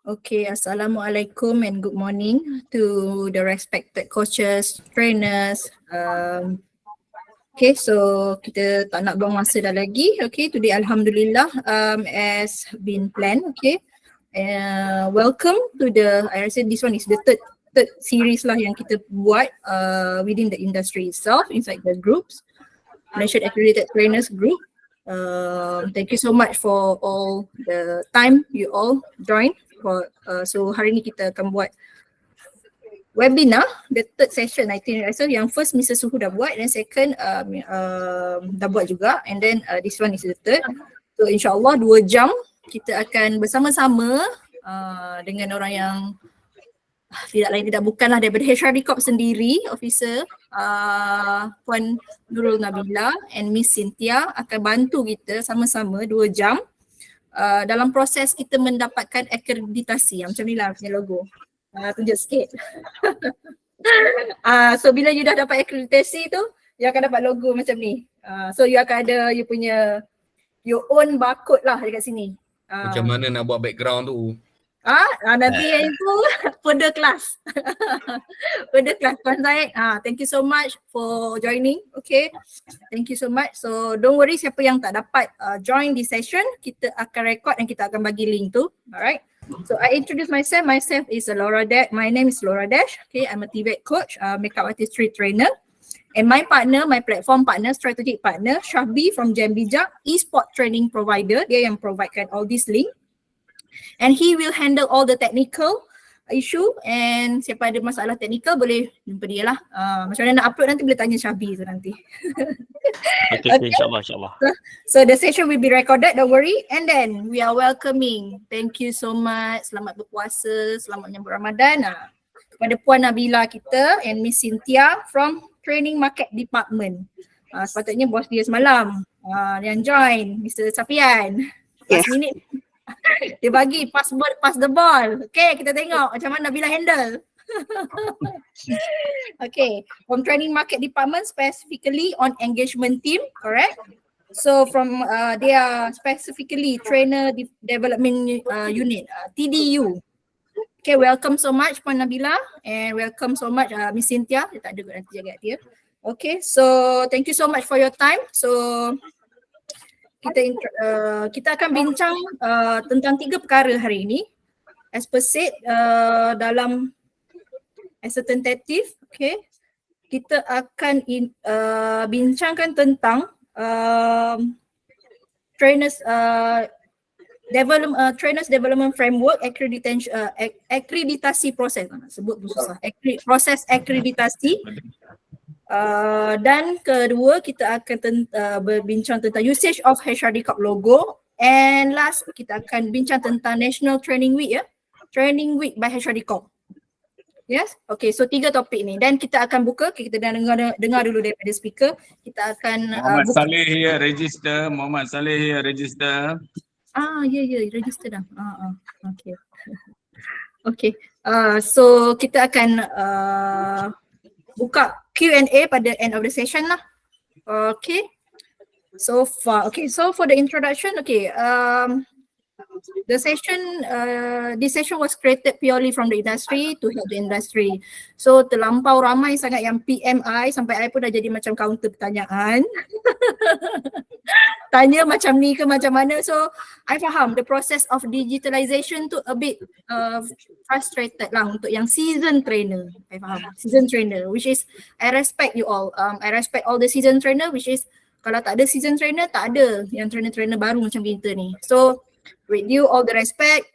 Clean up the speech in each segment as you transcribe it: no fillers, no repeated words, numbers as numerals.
Okay, Assalamualaikum and good morning to the respected coaches, trainers. Okay, so kita tak nak buang masa dah lagi. Okay, today Alhamdulillah as been planned. Okay, welcome to the, I rasa this one is the third series lah yang kita buat within the industry itself, inside the groups, Malaysian Accredited Trainers Group. Thank you so much for all the time you all join. So hari ni kita akan buat webinar, the third session I think. So yang first Mr. Suhu dah buat, dan second dah buat juga, and then this one is the third. So insyaAllah 2 jam kita akan bersama-sama dengan orang yang tidak lain tidak bukanlah daripada HRDCorp sendiri, officer Puan Nurul Nabila and Miss Cynthia akan bantu kita sama-sama 2 jam dalam proses kita mendapatkan akreditasi. Macam ni lah punya logo. Tunjuk sikit. So bila you dah dapat akreditasi tu, you akan dapat logo macam ni. So you akan ada you punya your own barcode lah dekat sini. Macam mana nak buat background tu? Nanti yang itu further class. Further class. Puan Zaid, thank you so much for joining. Okay, thank you so much. So don't worry, siapa yang tak dapat join this session, kita akan record dan kita akan bagi link tu. Alright. So I introduce myself. Myself is Laura Dash. My name is Laura Dash. Okay, I'm a TVET coach, makeup artistry trainer. And my partner, my platform partner, strategic partner, Shahbi from Jam Bijak, e-sport training provider. Dia yang providekan all this link. And he will handle all the technical issue, and siapa ada masalah technical boleh jumpa dia lah. Macam mana nak upload nanti boleh tanya Shahbi tu nanti. Okay. InsyaAllah. So the session will be recorded, don't worry. And then we are welcoming, thank you so much, selamat berpuasa, selamat menyambut Ramadan kepada Puan Nabila kita and Miss Cynthia from Training Market Department. Sepatutnya bos dia semalam yang join, Mr. Safian. Last minute dia bagi pass the ball. Okay, kita tengok macam mana Nabila handle. Okay, from Training Market Department, specifically on engagement team, correct? So from they are specifically Trainer Development Unit, TDU. Okay, welcome so much Puan Nabila, and welcome so much Miss Cynthia. Dia tak ada nanti jaga dia. Okay, so thank you so much for your time. So kita akan bincang tentang 3 perkara hari ini. As per said, dalam as a tentative, okay, kita akan bincangkan tentang trainers development framework, akreditasi proses. Sebut pun susah. Proses akreditasi. Dan kedua kita akan berbincang tentang usage of HRDCorp logo, and last kita akan bincang tentang National Training Week, Training Week by HRDCorp. Yes, okay, so 3 topik ni, dan kita akan buka, kita dah dengar dulu daripada speaker. Kita akan Muhammad Saleh here register. Muhammad Saleh here register. Register dah. Okay. Okay. So kita akan buka Q&A pada end of the session lah. Okay. So for the introduction, okay. The session, this session was created purely from the industry to help the industry. So terlampau ramai sangat yang PMI sampai I pun dah jadi macam counter pertanyaan. Tanya macam ni ke macam mana. So I faham the process of digitalization tu a bit frustrated lah untuk yang season trainer. I faham, season trainer, which is I respect you all. I respect all the season trainer, which is kalau tak ada season trainer, tak ada yang trainer-trainer baru macam kita ni. So with you all the respect,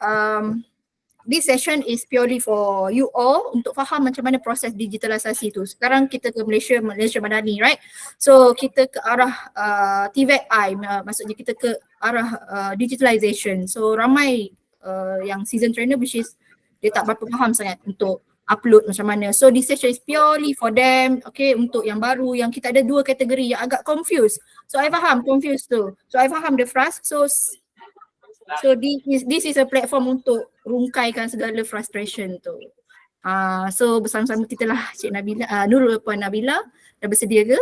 this session is purely for you all untuk faham macam mana proses digitalisasi tu. Sekarang kita ke Malaysia Madani, right? So kita ke arah TVET-I, maksudnya kita ke arah digitalisation. So ramai yang season trainer which is dia tak berapa faham sangat untuk upload macam mana. So this session is purely for them, okay, untuk yang baru, yang kita ada 2 kategori yang agak confused. So I faham confused tu. So I faham the frust. So this is a platform untuk rungkaikan segala frustration tu. So bersama-sama kita lah Cik Nabila, Nurul Puan Nabila, dah bersedia ke?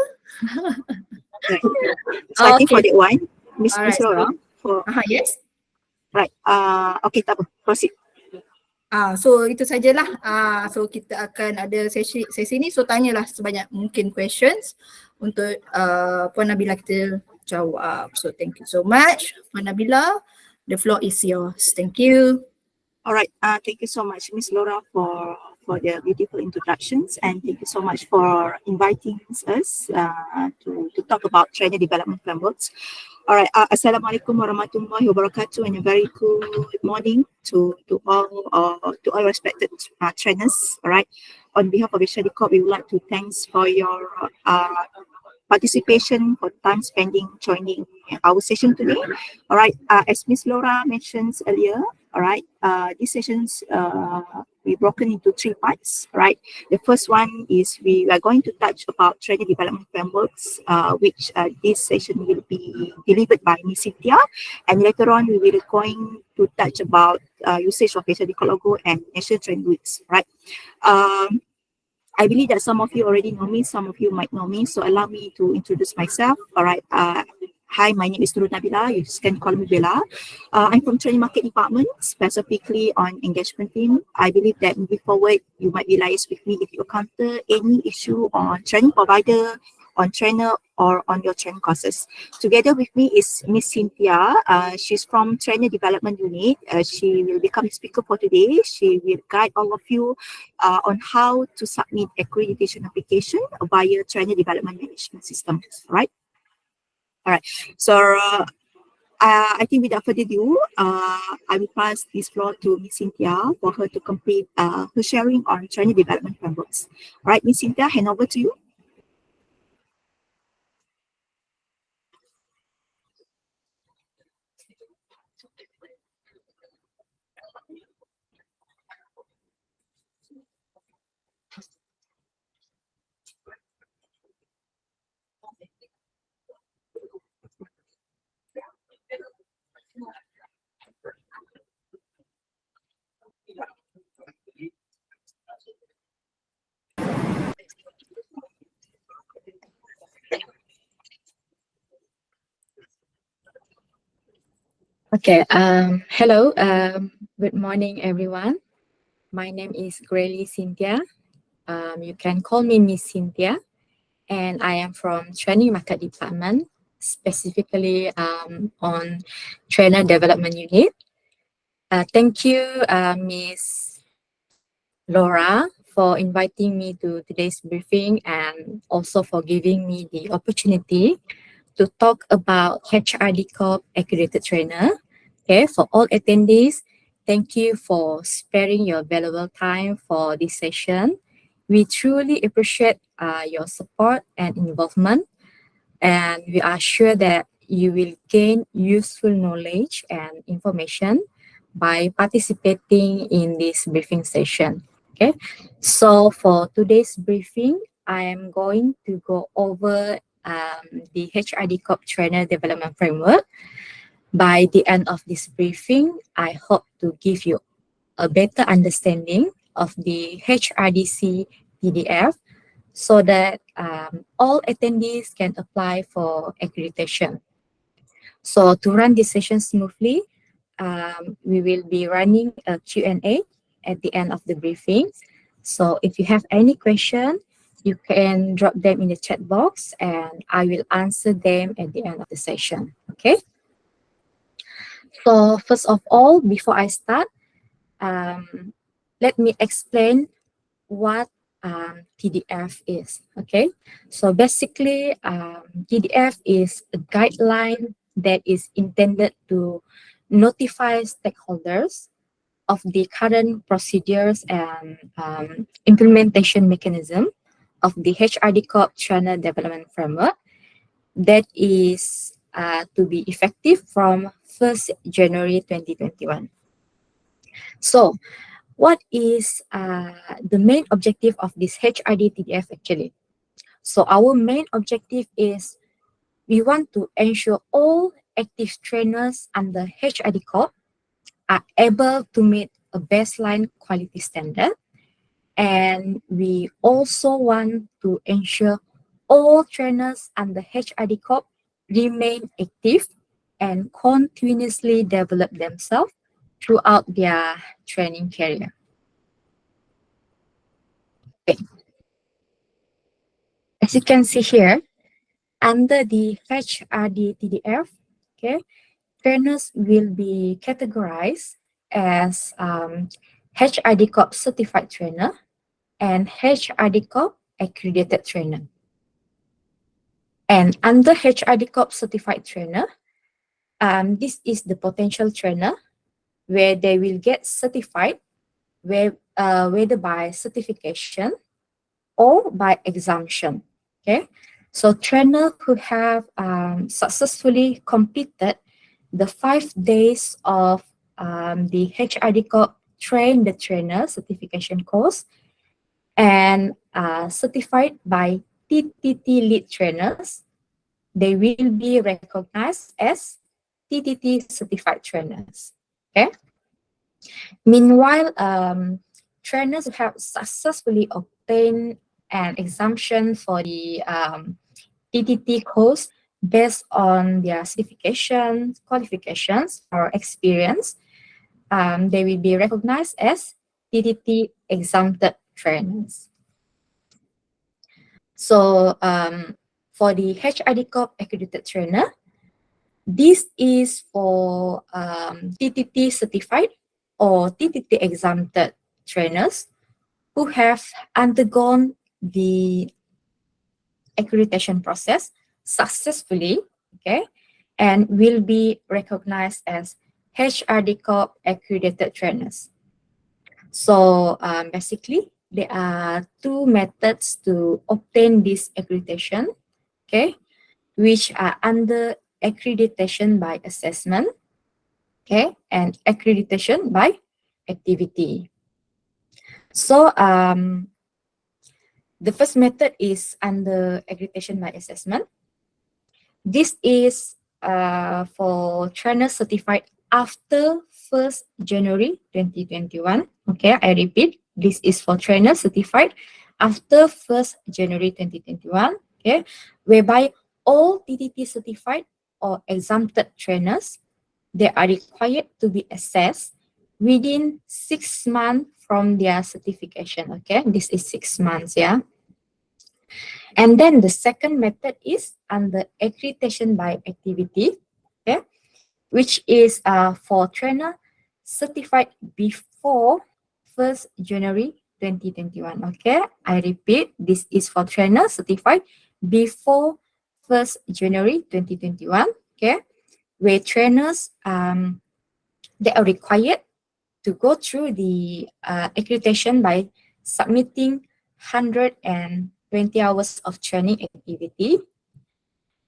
So I think for that one, Miss Laura. Yes. Right. Okay, tak apa. Proceed. So itu sajalah. So kita akan ada sesi ni. So tanyalah sebanyak mungkin questions untuk Puan Nabila kita jawab. So thank you so much, Puan Nabila. The floor is yours. Thank you. All right. Thank you so much, Miss Laura, for the beautiful introductions, and thank you so much for inviting us to talk about trainer development frameworks. All right. Assalamualaikum warahmatullahi wabarakatuh, and a very good morning to all respected trainers. All right. On behalf of HRDCorp, we would like to thanks for your participation, for time spending joining our session today. All right. As Miss Laura mentioned earlier, all right, these sessions we broken into 3 parts. Right. The first one is we are going to touch about trainer development frameworks, which this session will be delivered by Miss Cynthia, and later on we will going to touch about usage of HRDCorp logo and National Training Weeks. Right. I believe that some of you already know me, some of you might know me, so allow me to introduce myself. All right. Hi, my name is Nabila. You just can call me Bella. I'm from Training Market Department, specifically on engagement team. I believe that moving forward, you might be liaised with me if you encounter any issue on training provider, on trainer, or on your training courses. Together with me is Miss Cynthia. She's from Trainer Development Unit. She will become the speaker for today. She will guide all of you on how to submit accreditation application via Trainer Development Management System. Right? All right. So I think without further ado, I will pass this floor to Miss Cynthia for her to complete her sharing on Trainer Development frameworks. All right, Miss Cynthia, hand over to you. Okay, hello, good morning everyone. My name is Grayly Cynthia. You can call me Miss Cynthia, and I am from Training Market Department, specifically on Trainer Development Unit. Thank you, Miss Laura, for inviting me to today's briefing and also for giving me the opportunity to talk about HRDCorp accredited trainer. Okay, for all attendees, thank you for sparing your valuable time for this session. We truly appreciate your support and involvement, and we are sure that you will gain useful knowledge and information by participating in this briefing session. Okay, so for today's briefing, I am going to go over the HRDCorp Trainer Development Framework. By the end of this briefing, I hope to give you a better understanding of the HRDC PDF so that all attendees can apply for accreditation. So to run this session smoothly, we will be running a Q&A at the end of the briefing. So if you have any question, you can drop them in the chat box and I will answer them at the end of the session. Okay. So first of all, before I start, let me explain what TDF is. Okay. So basically, TDF is a guideline that is intended to notify stakeholders of the current procedures and implementation mechanism of the HRDCorp Trainer Development Framework that is to be effective from 1st January 2021. So, what is the main objective of this HRD TDF actually? So, our main objective is we want to ensure all active trainers under HRDCorp are able to meet a baseline quality standard. And we also want to ensure all trainers under HRDCorp remain active and continuously develop themselves throughout their training career. As you can see here, under the HRD TDF, okay, trainers will be categorized as HRDCorp certified trainer and HRDCorp accredited trainer. And under HRDCorp certified trainer, this is the potential trainer where they will get certified whether by certification or by exemption. Okay, so trainer who have successfully completed the 5 days of the HRDCorp Train the Trainer certification course and certified by TTT lead trainers, they will be recognized as TTT certified trainers. Okay. Meanwhile, trainers who have successfully obtained an exemption for the TTT course based on their certification, qualifications, or experience, they will be recognized as TTT exempted trainers. So for the HRDCorp accredited trainer, this is for TTT certified or TTT exempted trainers who have undergone the accreditation process successfully, okay, and will be recognized as HRDCorp accredited trainers. So basically, there are two methods to obtain this accreditation, okay, which are under accreditation by assessment, okay, and accreditation by activity. So the first method is under accreditation by assessment. This is for trainers certified after 1st January 2021. Okay, I repeat, this is for trainers certified after 1st January 2021. Okay, whereby all TTT certified or exempted trainers, they are required to be assessed within 6 months from their certification. Okay, this is 6 months, yeah. And then the second method is under accreditation by activity, okay, which is for trainer certified before 1st January 2021. Okay, I repeat, this is for trainer certified before 1st January 2021. Okay, where trainers they are required to go through the accreditation by submitting 120 hours of training activity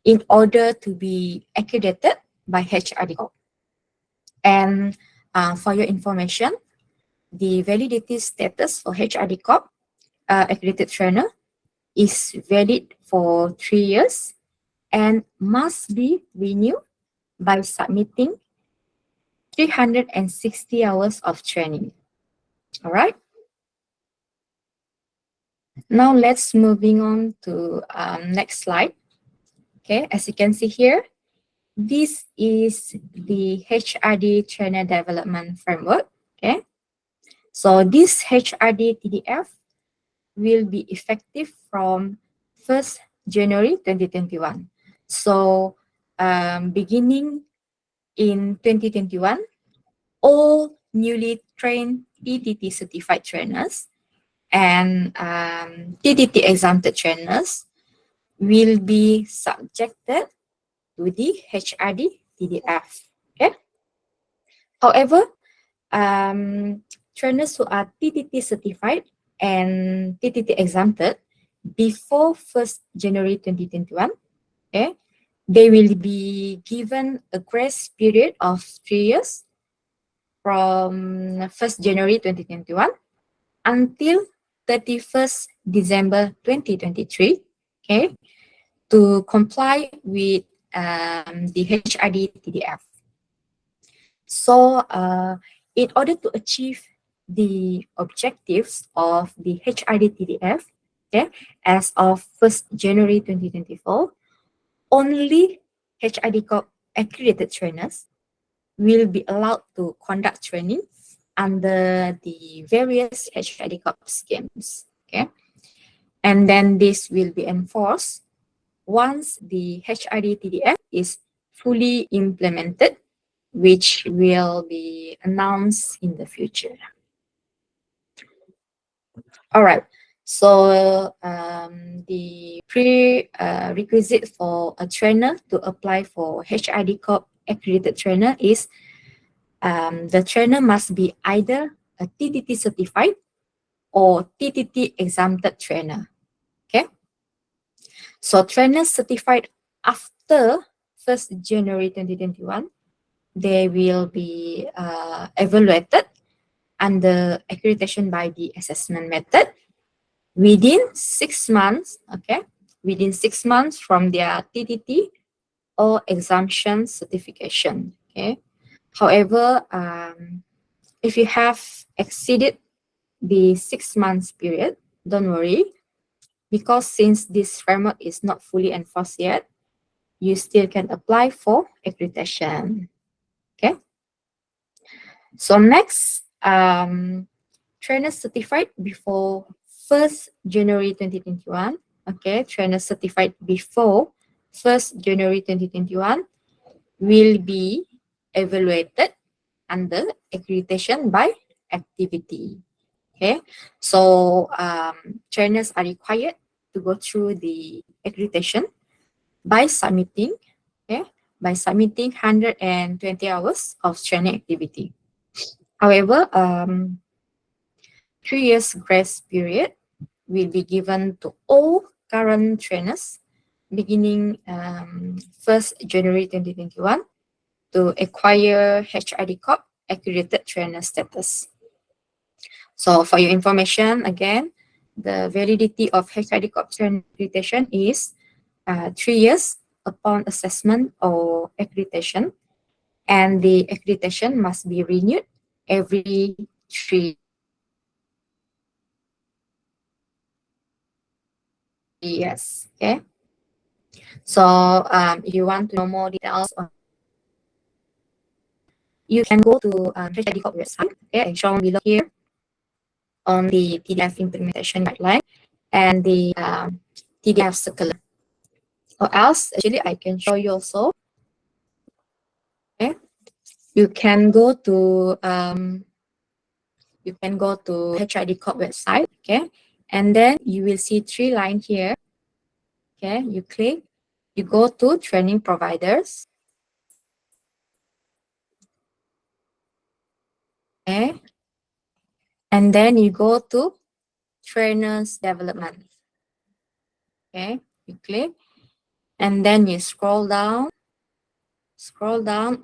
in order to be accredited by HRDCorp. And for your information, the validity status for HRDCorp accredited trainer is valid for 3 years and must be renewed by submitting 360 hours of training. All right. Now let's moving on to next slide. Okay, as you can see here, this is the HRD trainer development framework. Okay, so this HRD TDF will be effective from 1st January 2021. So beginning in 2021, all newly trained TTT certified trainers and TTT exempted trainers will be subjected to the HRD TDF. Okay. However, trainers who are TTT certified and TTT exempted before 1st January 2021, okay, they will be given a grace period of 3 years from 1st January 2021 until 31st December 2023, okay, to comply with the HRD TDF. So in order to achieve the objectives of the HRD TDF, okay, as of 1st January 2024, only HRDCorp accredited trainers will be allowed to conduct training under the various HRDCorp schemes. Okay, And then this will be enforced once the HRD TDF is fully implemented, which will be announced in the future. All right. So the prerequisite for a trainer to apply for HRDCorp accredited trainer is the trainer must be either a TTT certified or TTT exempted trainer. Okay. So trainers certified after 1st January 2021, they will be evaluated under accreditation by the assessment method within 6 months, okay, within 6 months from their TTT or exemption certification, okay. However, if you have exceeded the 6 months period, don't worry, because since this framework is not fully enforced yet, you still can apply for accreditation, okay. So next, trainer certified before 1st January 2021. Okay, trainer certified before 1st January 2021 will be evaluated under accreditation by activity. Okay, so trainers are required to go through the accreditation by submitting, okay, by submitting 120 hours of training activity. However, 3 years grace period will be given to all current trainers beginning 1st January 2021 to acquire HRDCorp accredited trainer status. So for your information, again, the validity of HRDCorp trainer accreditation is 3 years upon assessment or accreditation, and the accreditation must be renewed every 3 years. Okay. So if you want to know more details on, you can go to HRDCorp website, okay, and shown below here on the TDF implementation guideline and the TDF circular. Or else, actually, I can show you also. Okay, you can go to HRDCorp website. Okay, and then you will see 3 lines here. Okay, you click, you go to training providers. Okay, and then you go to trainers development. Okay, you click, and then you scroll down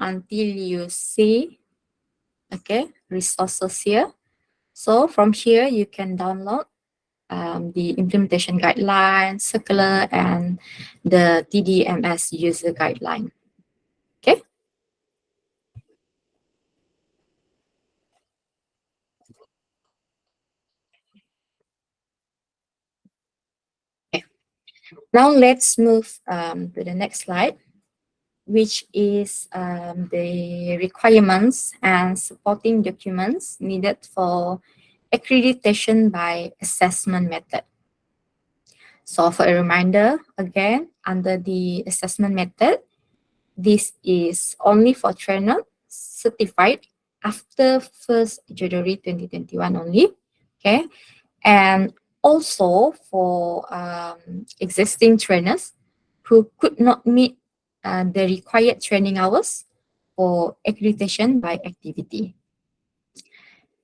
until you see, okay, resources here. So from here you can download the implementation guidelines, circular, and the TDMS user guideline. Okay. Okay. Now let's move to the next slide, which is the requirements and supporting documents needed for accreditation by assessment method. So for a reminder, again, under the assessment method, this is only for trainer certified after 1st January 2021 only, okay? And also for existing trainers who could not meet the required training hours for accreditation by activity.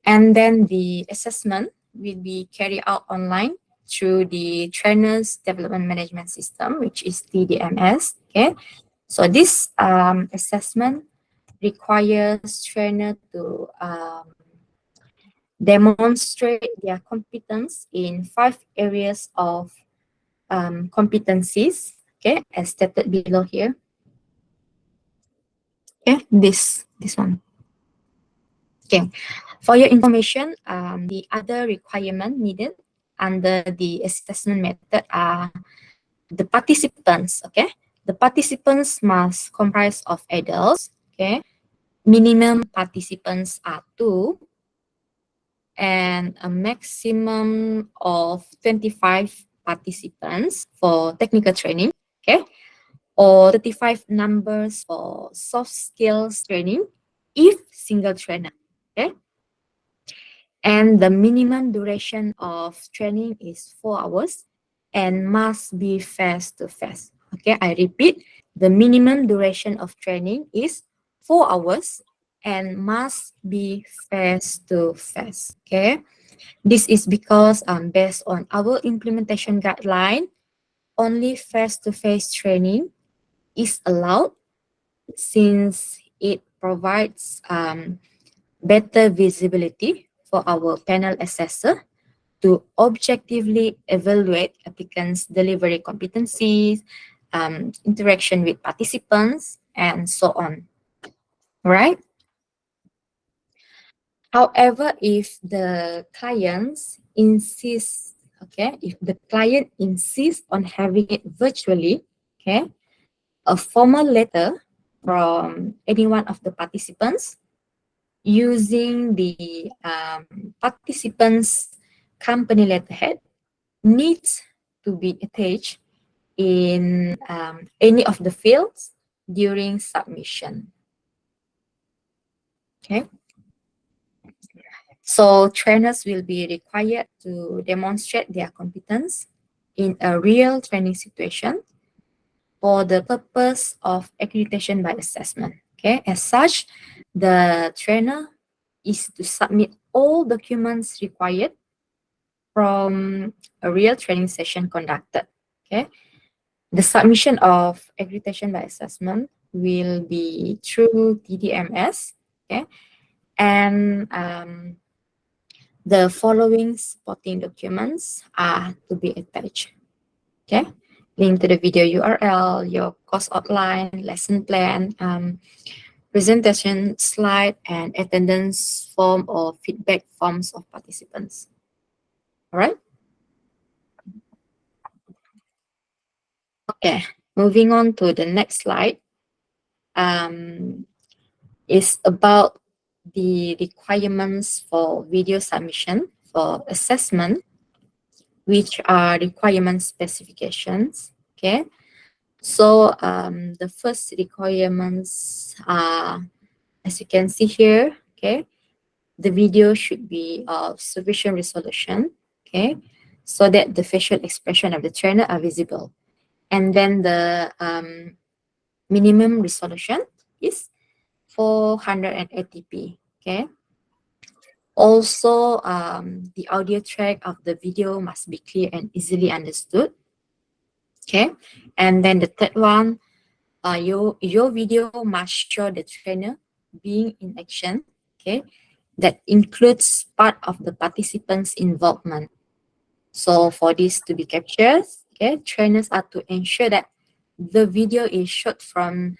And then the assessment will be carried out online through the Trainers Development Management System, which is TDMS. Okay, so this assessment requires trainer to demonstrate their competence in 5 areas of competencies. Okay, as stated below here. Okay, this one. Okay, for your information, the other requirement needed under the assessment method are the participants. Okay, the participants must comprise of adults. Okay, minimum participants are 2, and a maximum of 25 participants for technical training, okay, or 35 numbers for soft skills training if single trainer, okay. And the minimum duration of training is 4 hours and must be face to face. Okay, I repeat, the minimum duration of training is 4 hours and must be face to face. Okay, this is because based on our implementation guideline, only face to face training is allowed since it provides better visibility for our panel assessor to objectively evaluate applicants' delivery competencies, interaction with participants, and so on. Right? However, if the clients insist, okay, if the client insists on having it virtually, okay, a formal letter from any one of the participants using the participants' company letterhead needs to be attached in any of the fields during submission. Okay. So trainers will be required to demonstrate their competence in a real training situation for the purpose of accreditation by assessment. Okay. As such, the trainer is to submit all documents required from a real training session conducted. Okay. The submission of accreditation by assessment will be through TDMS. Okay. And the following supporting documents are to be attached. Okay. Link to the video URL, your course outline, lesson plan, presentation slide, and attendance form or feedback forms of participants. All right. Okay, moving on to the next slide. Is about the requirements for video submission for assessment, which are requirement specifications. Okay, so the first requirements are, as you can see here, okay, the video should be of sufficient resolution, okay, so that the facial expression of the trainer are visible. And then the minimum resolution is 480p, okay. Also, the audio track of the video must be clear and easily understood, okay. And then the third one, your video must show the trainer being in action, okay. That includes part of the participants' involvement. So for this to be captured, okay, trainers are to ensure that the video is shot from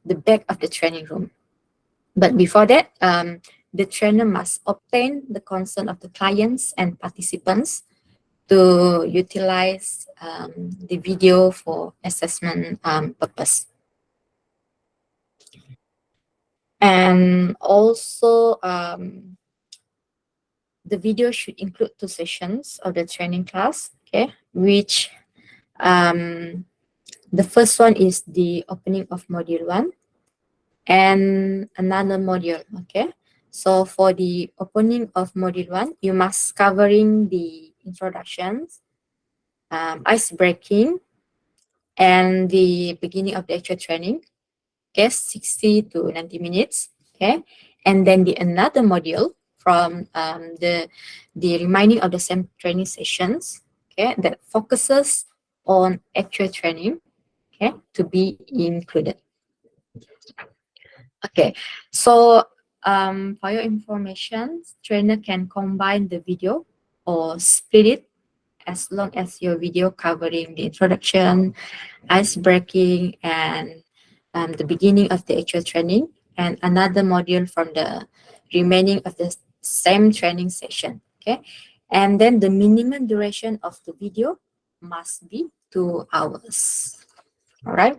the back of the training room. But before that, the trainer must obtain the consent of the clients and participants to utilize the video for assessment purpose. And also, the video should include 2 sessions of the training class, okay, which the first one is the opening of module 1 and another module, okay. So for the opening of module 1, you must covering the introductions, ice breaking, and the beginning of the actual training, okay, 60 to 90 minutes, okay. And then the another module from the remaining of the same training sessions, okay, that focuses on actual training, okay, to be included. Okay, so for your information, trainer can combine the video or split it as long as your video covering the introduction, ice breaking, and the beginning of the actual training, and another module from the remaining of the same training session. Okay, and then the minimum duration of the video must be 2 hours. All right.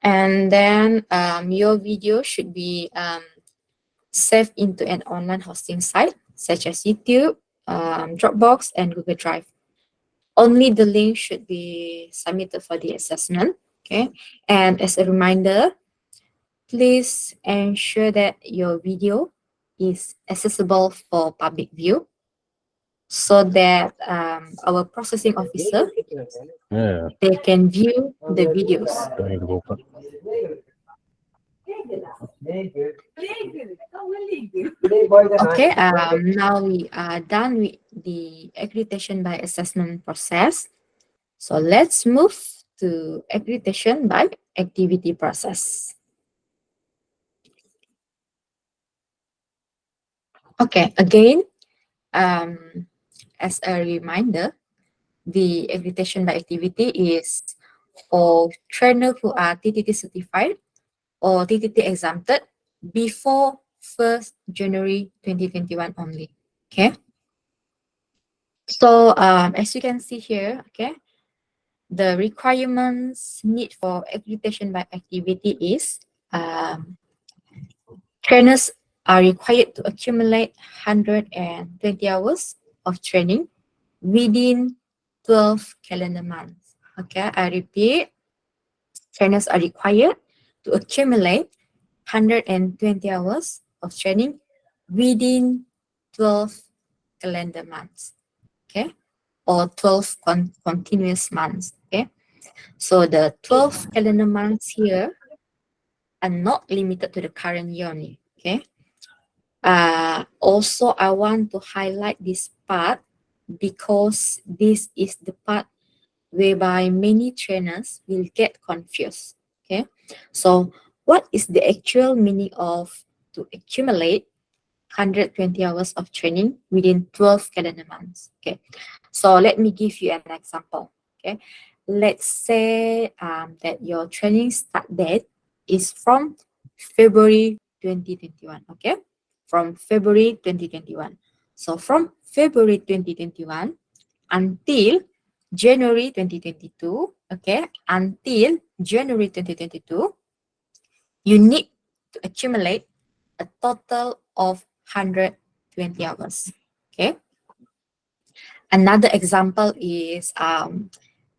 And then your video should be saved into an online hosting site such as YouTube, Dropbox and Google Drive. Only the link should be submitted for the assessment. Okay. And as a reminder, please ensure that your video is accessible for public view so that our processing officer, Yeah. they can view the videos. Don't need to go for it. Okay, now we are done with the accreditation by assessment process. So let's move to accreditation by activity process. Okay, again, as a reminder, the accreditation by activity is for trainers who are TTT certified or TTT exempted before 1st January 2021 only. Okay. So as you can see here, okay, the requirements need for accreditation by activity is trainers are required to accumulate 120 hours of training within 12 calendar months. Okay, I repeat, trainers are required to accumulate 120 hours of training within 12 calendar months. Okay, or 12 continuous months. Okay, so the 12 calendar months here are not limited to the current year only. Okay. Also, I want to highlight this part because this is the part whereby many trainers will get confused. Okay, so what is the actual meaning of to accumulate 120 hours of training within 12 calendar months? Okay, so let me give you an example. Okay, let's say that your training start date is from February 2021. Okay, from February 2021. So from February 2021 until January 2022, okay, until January 2022, you need to accumulate a total of 120 hours. Okay. Another example is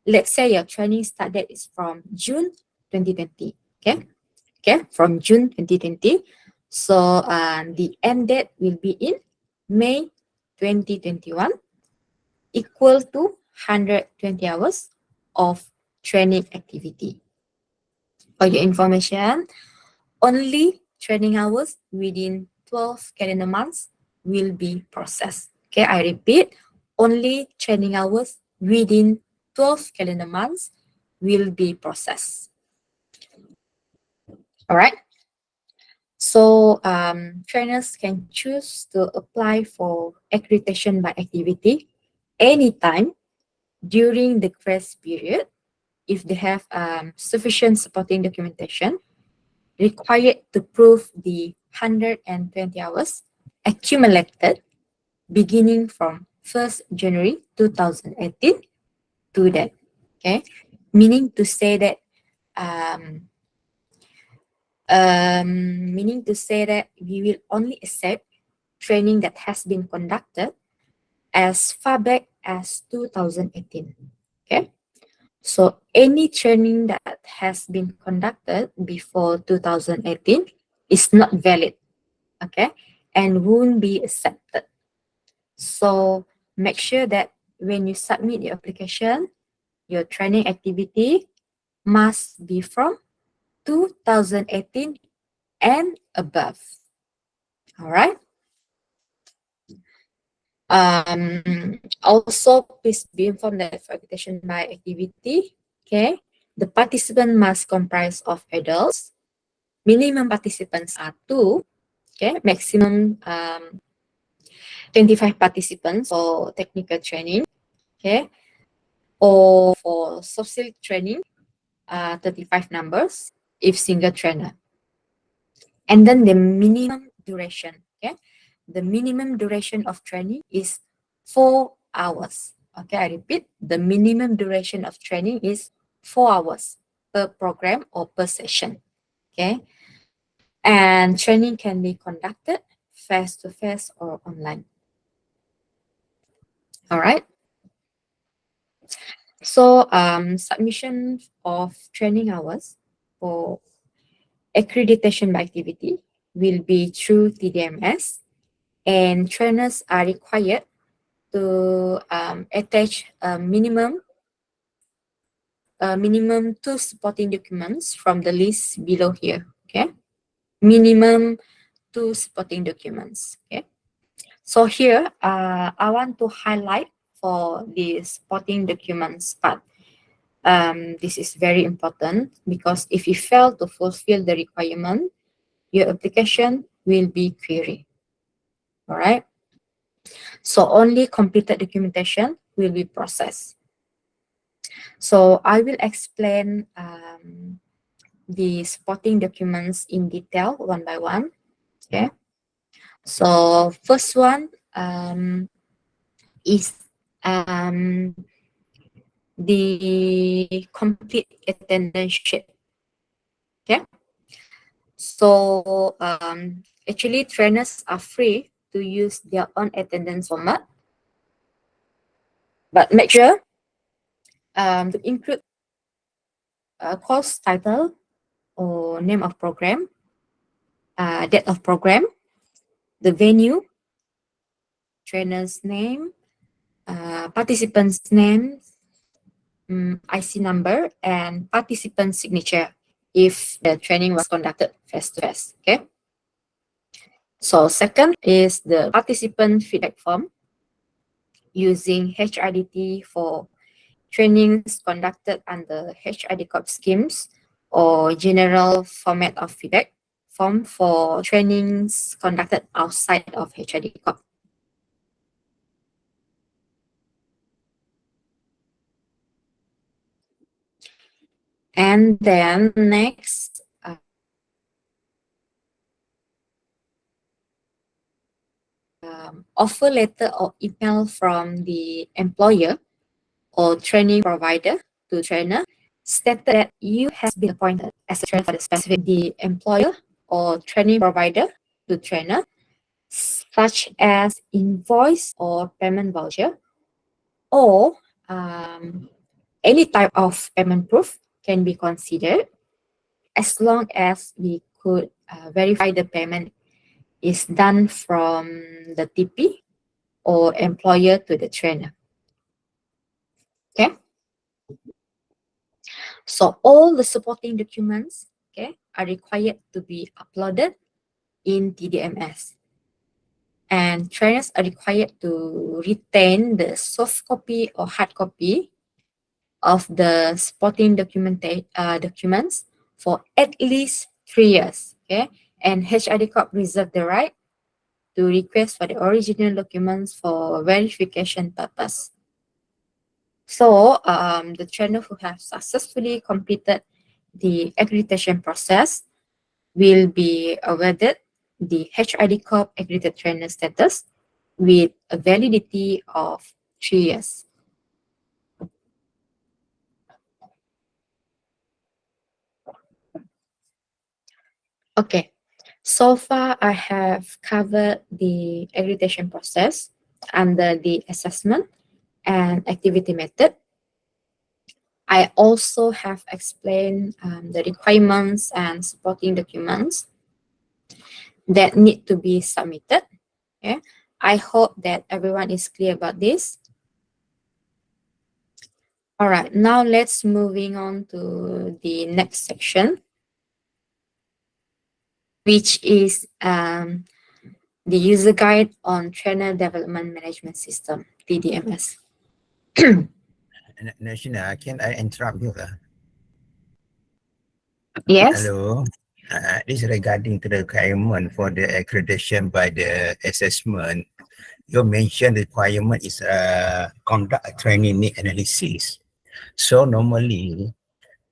let's say your training start date is from June 2020. Okay. Okay, from June 2020. So the end date will be in May 2021, equal to 120 hours of training activity. For your information, only training hours within 12 calendar months will be processed. Okay, I repeat, only training hours within 12 calendar months will be processed. All right. So trainers can choose to apply for accreditation by activity anytime during the grace period if they have sufficient supporting documentation required to prove the 120 hours accumulated beginning from 1st January 2018 to that. Okay, meaning to say that we will only accept training that has been conducted as far back as 2018. Okay, so any training that has been conducted before 2018 is not valid, okay, and won't be accepted. So make sure that when you submit your application, your training activity must be from 2018 and above. All right. Also, please be informed that for accreditation by activity, okay, the participant must comprise of adults. Minimum participants are 2, okay, maximum 25 participants for technical training, okay, or for soft skill training, 35 numbers if single trainer. And then the minimum duration, okay, the minimum duration of training is 4 hours. Okay, I repeat, the minimum duration of training is 4 hours per program or per session. Okay, and training can be conducted face-to-face or online. All right. So submission of training hours for accreditation by activity will be through TDMS, and trainers are required to attach a minimum two supporting documents from the list below here. Okay, minimum two supporting documents. Okay, so here I want to highlight for the supporting documents part. This is very important because if you fail to fulfill the requirement, your application will be queried. All right. So only completed documentation will be processed. So I will explain the supporting documents in detail one by one. Okay. So first one is the complete attendance sheet. Okay. So actually trainers are free to use their own attendance format, but make sure to include a course title or name of program, date of program, the venue, trainer's name, participant's name, IC number, and participant signature if the training was conducted face to face. Okay. So second is the participant feedback form using HRDT for trainings conducted under HRDCorp schemes or general format of feedback form for trainings conducted outside of HRDCorp. And then next, offer letter or email from the employer or training provider to trainer stated that you have been appointed as a trainer for the specific the employer or training provider to trainer, such as invoice or payment voucher, or any type of payment proof can be considered as long as we could verify the payment is done from the TP or employer to the trainer. Okay. So all the supporting documents, okay, are required to be uploaded in TDMS. And trainers are required to retain the soft copy or hard copy of the supporting documents for at least 3 years. Okay, and HRDCorp reserve the right to request for the original documents for verification purpose. So the trainer who have successfully completed the accreditation process will be awarded the HRDCorp accredited trainer status with a validity of 3 years. Okay, so far I have covered the accreditation process under the assessment and activity method. I also have explained the requirements and supporting documents that need to be submitted. Okay, I hope that everyone is clear about this. All right, now let's moving on to the next section, which is the user guide on trainer development management system, TDMS. National, can I interrupt you? Yes. Hello. This is regarding to the requirement for the accreditation by the assessment. You mentioned the requirement is conduct a training need analysis. So normally,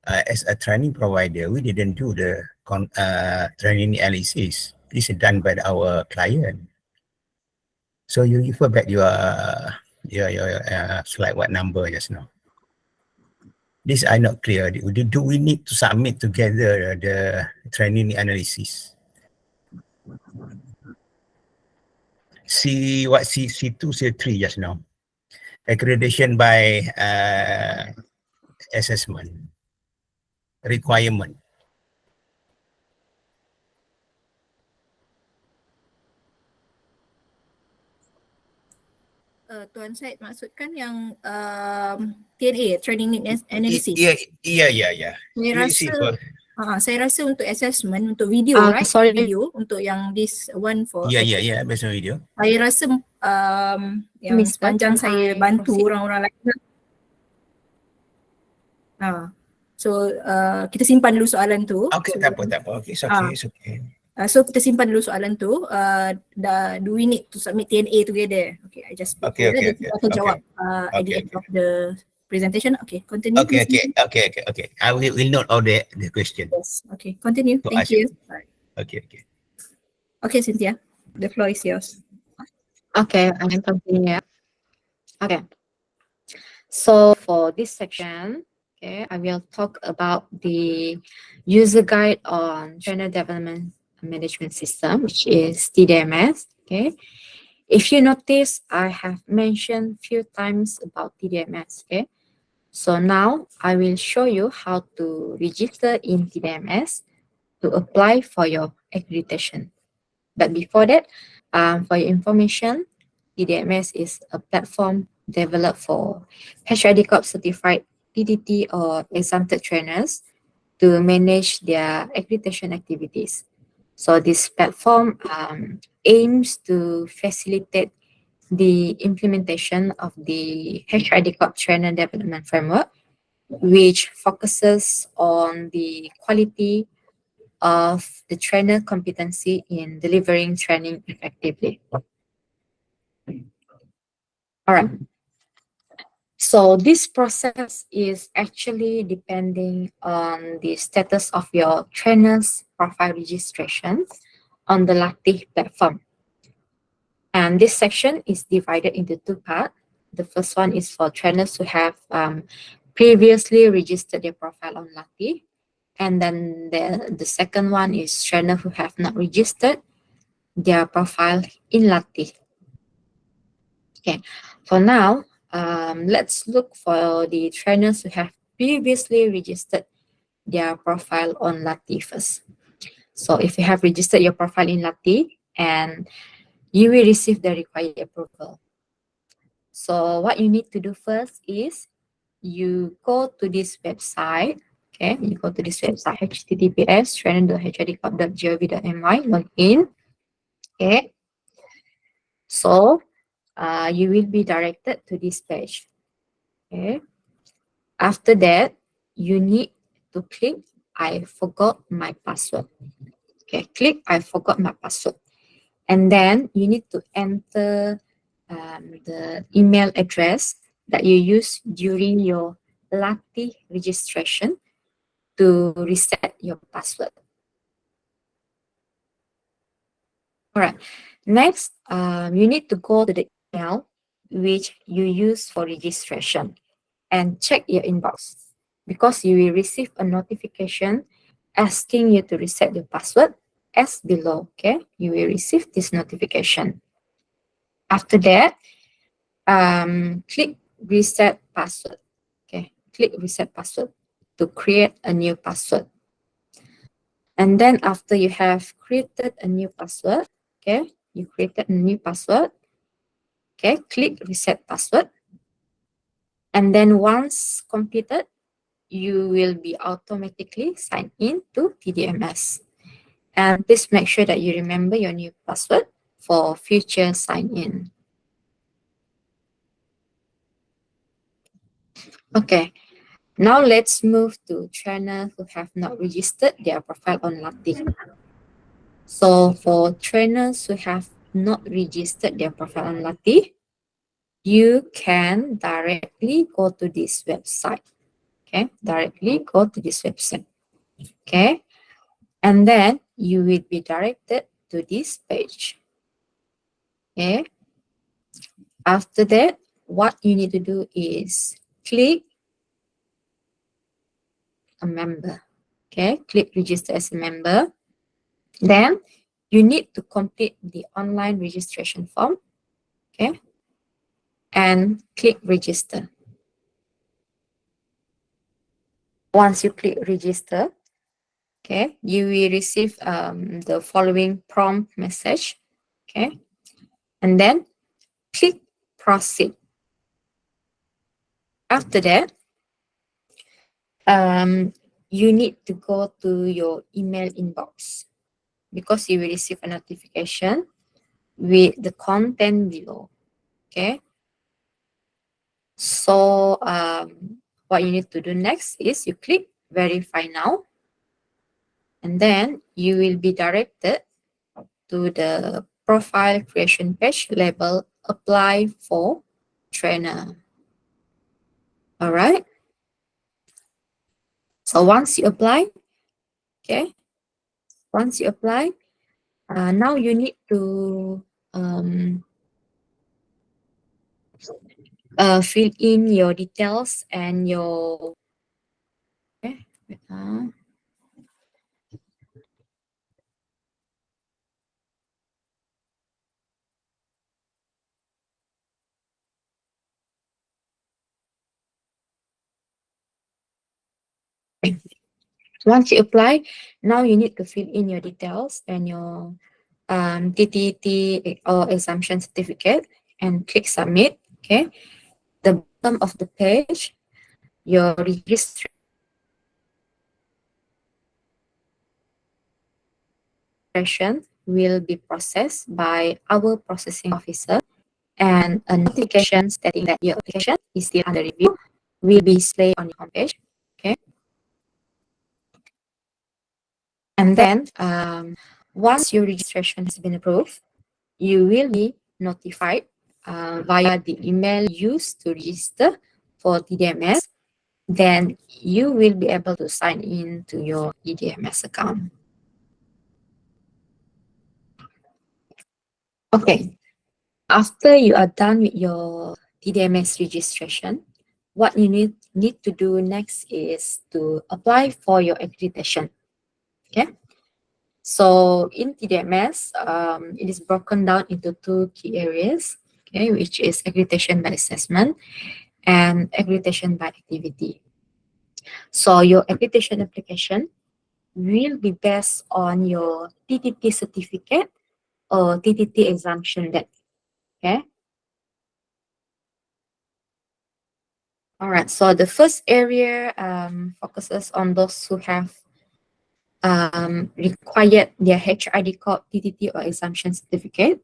as a training provider, we didn't do the training analysis. This is done by our client. So you refer back your slide what number just now. This are not clear. Do we need to submit together the training analysis? C2, C3 just now. accreditation by assessment requirement. Tuan Syed maksudkan yang TNA, Training Need Analysis. Yeah. Saya You see, rasa, saya rasa untuk assessment, untuk video, right? Sorry. Video, untuk yang this one for yeah, based on video. saya rasa yang Mister, sepanjang can saya I bantu proceed? orang-orang lain. So kita simpan dulu soalan tu. Okay, tak apa. Okay, it's okay, it's okay. So kita simpan dulu soalan tu. Do we need to submit TNA together? Okay, I just put Okay. Then kita akan jawab at the end of the presentation. Okay, continue. Okay. please. I will note all the question. Yes. Okay, continue. To Thank ask you. Okay. Okay, Cynthia, the floor is yours. Okay, I can continue. Okay. So for this section, okay, I will talk about the user guide on trainer development management system, which is TDMS. Okay. If you notice, I have mentioned few times about TDMS. Okay. So now I will show you how to register in TDMS to apply for your accreditation. But before that, for your information, TDMS is a platform developed for HRDCorp certified PTT or exempted trainers to manage their accreditation activities. So this platform aims to facilitate the implementation of the HRDCorp trainer development framework, which focuses on the quality of the trainer competency in delivering training effectively. All right. So this process is actually depending on the status of your trainer's profile registration on the Latih platform. And this section is divided into two parts. The first one is for trainers who have previously registered their profile on Latih. And then the second one is trainers who have not registered their profile in Latih. Okay, for now, let's look for the trainers who have previously registered their profile on Latih first. So if you have registered your profile in Latih, and you will receive the required approval. So what you need to do first is you go to this website. Okay, you go to this website, https://trainer.hrd.gov.my, log in. Okay, so you will be directed to this page. Okay, after that, you need to click I forgot my password. Okay, click I forgot my password. And then you need to enter the email address that you use during your Latih registration to reset your password. All right. Next, you need to go to the email which you use for registration and check your inbox, because you will receive a notification asking you to reset your password as below. Okay, you will receive this notification. After that, click reset password. Okay, click reset password to create a new password. And then after you have created a new password, okay, you created a new password. Okay, click reset password. And then once completed, you will be automatically signed in to TDMS. And please make sure that you remember your new password for future sign-in. Okay, now let's move to trainers who have not registered their profile on Latih. So for trainers who have not registered their profile on Latih, you can directly go to this website. Okay, directly go to this website. Okay, and then you will be directed to this page. Okay, after that, what you need to do is click a member. Okay, click register as a member. Then you need to complete the online registration form. Okay, and click register. Once you click register, okay, you will receive the following prompt message, okay, and then click proceed. After that, you need to go to your email inbox because you will receive a notification with the content below, okay. So what you need to do next is you click verify now, and then you will be directed to the profile creation page labeled apply for trainer. All right. So once you apply, okay, once you apply, now you need to fill in your details and your, okay, once you apply, now you need to fill in your details and your TTT or exemption certificate and click submit. Okay, the bottom of the page, your registration will be processed by our processing officer, and a notification stating that your application is still under review will be displayed on your homepage. Okay, and then once your registration has been approved, you will be notified via the email used to register for TDMS. Then you will be able to sign in to your TDMS account. Okay, after you are done with your TDMS registration, what you need to do next is to apply for your accreditation. Okay, so in TDMS, it is broken down into two key areas, okay, which is accreditation by assessment and accreditation by activity. So your accreditation application will be based on your TTT certificate or TTT exemption date. Okay. All right. So the first area focuses on those who have required their HRDCorp TTT or exemption certificate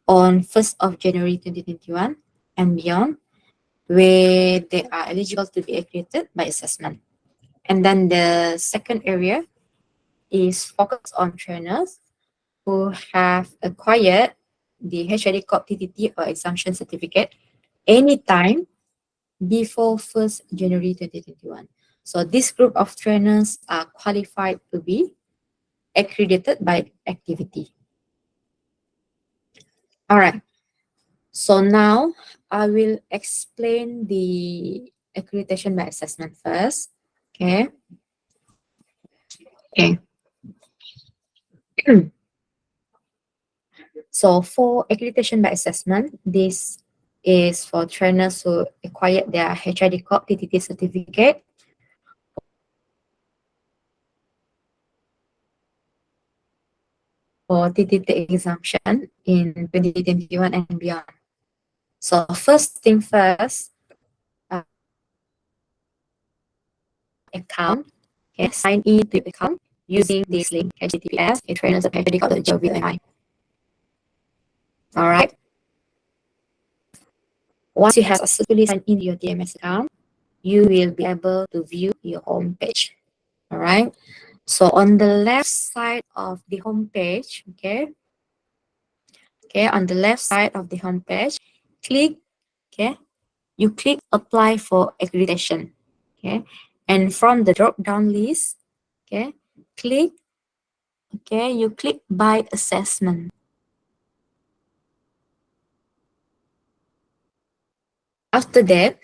on 1st of January 2021 and beyond, where they are eligible to be accredited by assessment. And then the second area is focused on trainers who have acquired the HRDCorp TTT or exemption certificate anytime before 1st January 2021. So this group of trainers are qualified to be accredited by activity. All right. So now I will explain the accreditation by assessment first. Okay. Okay. So for accreditation by assessment, this is for trainers who acquired their HRDCorp TTT certificate or TTT exemption in 2021 and beyond. So first thing first, account, okay, sign in to account using this link, https trainers.hrdcorp.gov.mi. All right. Once you have successfully signed in your TMS account, you will be able to view your home page. All right. So on the left side of the home page, okay, on the left side of the home page, click, okay, you click apply for accreditation, okay, and from the drop down list, okay, click, okay, you click by assessment. After that,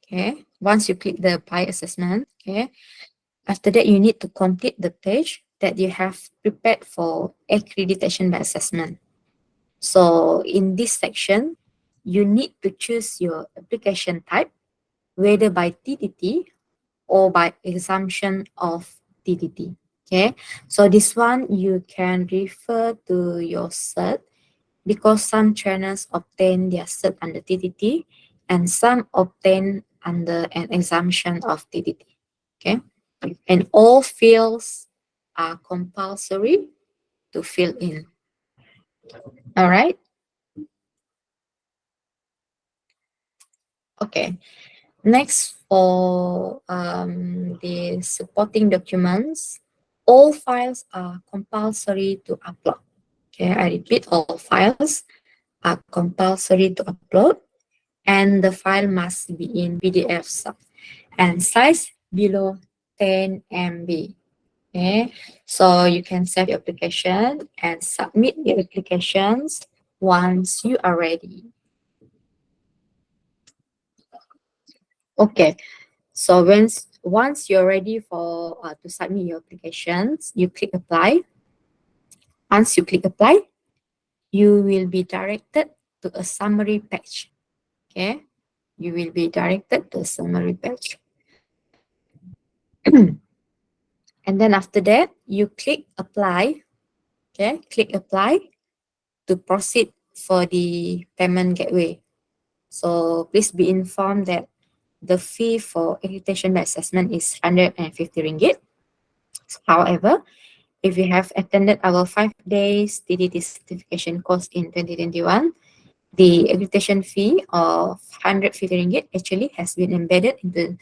okay, once you click the by assessment, okay, after that you need to complete the page that you have prepared for accreditation by assessment. So in this section, you need to choose your application type, whether by TTT or by exemption of TTT. Okay, so this one you can refer to your cert, because some trainers obtain their cert under TTT and some obtain under an exemption of TTT. Okay, and all fields are compulsory to fill in. All right. Okay. Next, for the supporting documents, all files are compulsory to upload. Okay, I repeat, all files are compulsory to upload, and the file must be in PDF and size below 10 MB. Okay, so you can save your application and submit your applications once you are ready. Okay, so once you're ready for to submit your applications, you click apply. Once you click apply, you will be directed to a summary page. Okay, you will be directed to a summary page. And then after that, you click apply. Okay, click apply to proceed for the payment gateway. So please be informed that the fee for accreditation by assessment is 150 ringgit. However, if you have attended our 5 days TDT certification course in 2021, the accreditation fee of 150 ringgit actually has been embedded into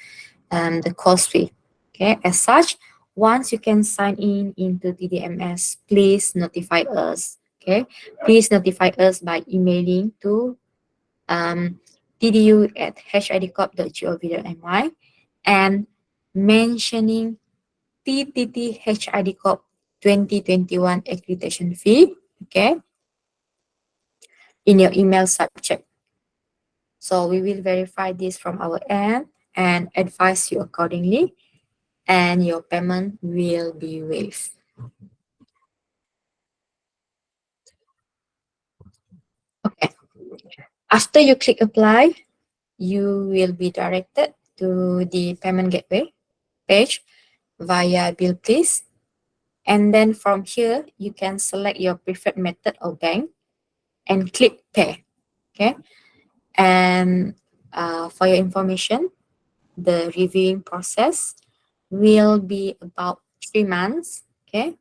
the course fee. Okay, as such, once you can sign in into TDMS, please notify us. Okay, please notify us by emailing to tdu@hrdcorp.gov.my and mentioning TTT HRDCorp 2021 accreditation fee, okay, in your email subject. So we will verify this from our end and advise you accordingly, and your payment will be waived. Okay. After you click apply, you will be directed to the payment gateway page via bill please. And then from here, you can select your preferred method or bank and click pay. Okay. And for your information, the reviewing process will be about 3 months. Okay.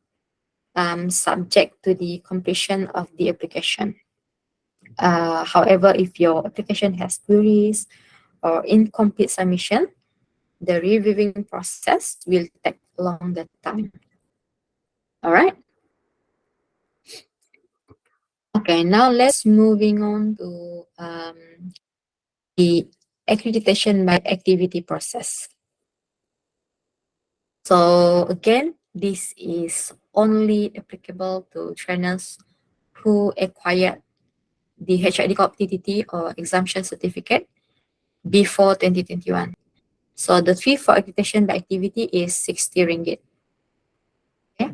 Subject to the completion of the application. However, if your application has queries or incomplete submission, the reviewing process will take longer time. All right. Okay, now let's moving on to the accreditation by activity process. So again, this is only applicable to trainers who acquired the HRDCorp TTT or exemption certificate before 2021. So the fee for accreditation by activity is 60 ringgit. Okay.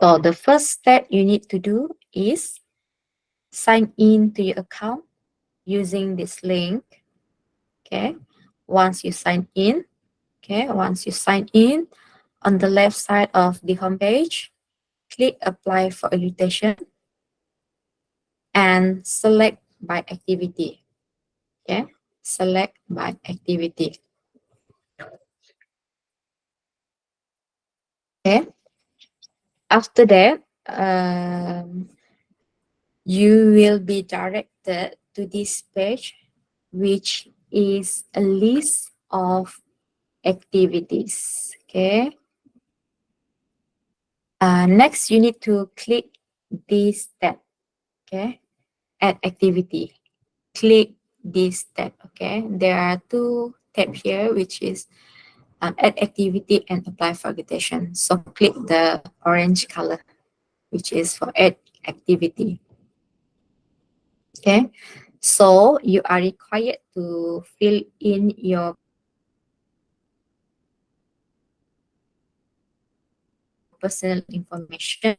So the first step you need to do is sign in to your account using this link. Okay. Once you sign in, on the left side of the homepage, click apply for accreditation and select by activity. Okay. Select by activity. Okay. After that, you will be directed to this page, which is a list of activities. Okay. Next, you need to click this tab. Okay. Add activity. Click this tab. Okay. There are 2 tabs here, which is add activity and apply for accreditation. So click the orange color, which is for add activity. Okay, so you are required to fill in your personal information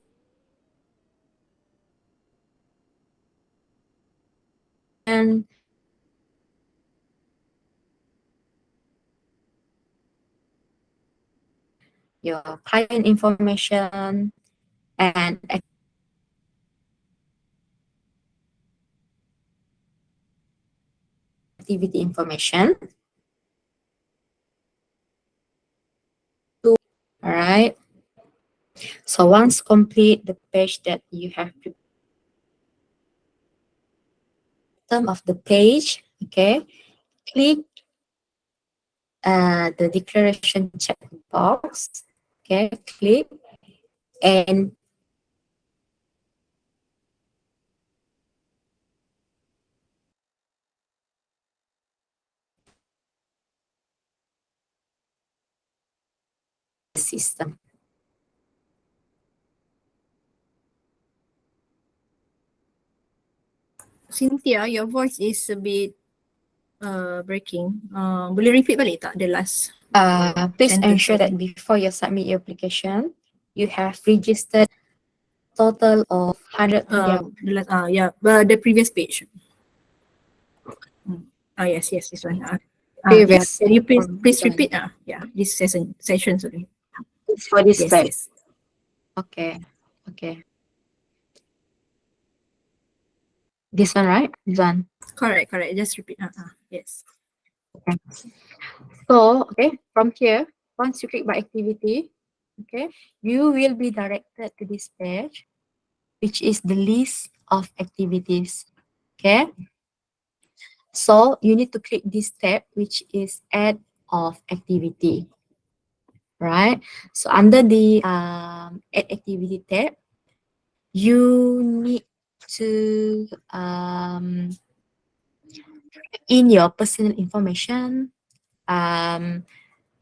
your client information, and activity information. All right. So once complete the page that you have bottom of the page, okay, click the declaration checkbox. Okay, click and system. Cynthia, your voice is a bit breaking. Boleh repeat balik tak the last Please sentence ensure that tadi? before you submit your application, you have registered total of 100 The last, yeah, the previous page. Yes, this one. Yeah. previous. Can you please This one. repeat? Yeah, this session, sorry. For this Yes, page. yes. Okay. This one, right? This one. Correct. Just repeat. Yes. Okay. So, okay, from here, once you click by activity, okay, you will be directed to this page, which is the list of activities. Okay. So you need to click this tab, which is add of activity. Right. So under the add activity tab, you need to in your personal information,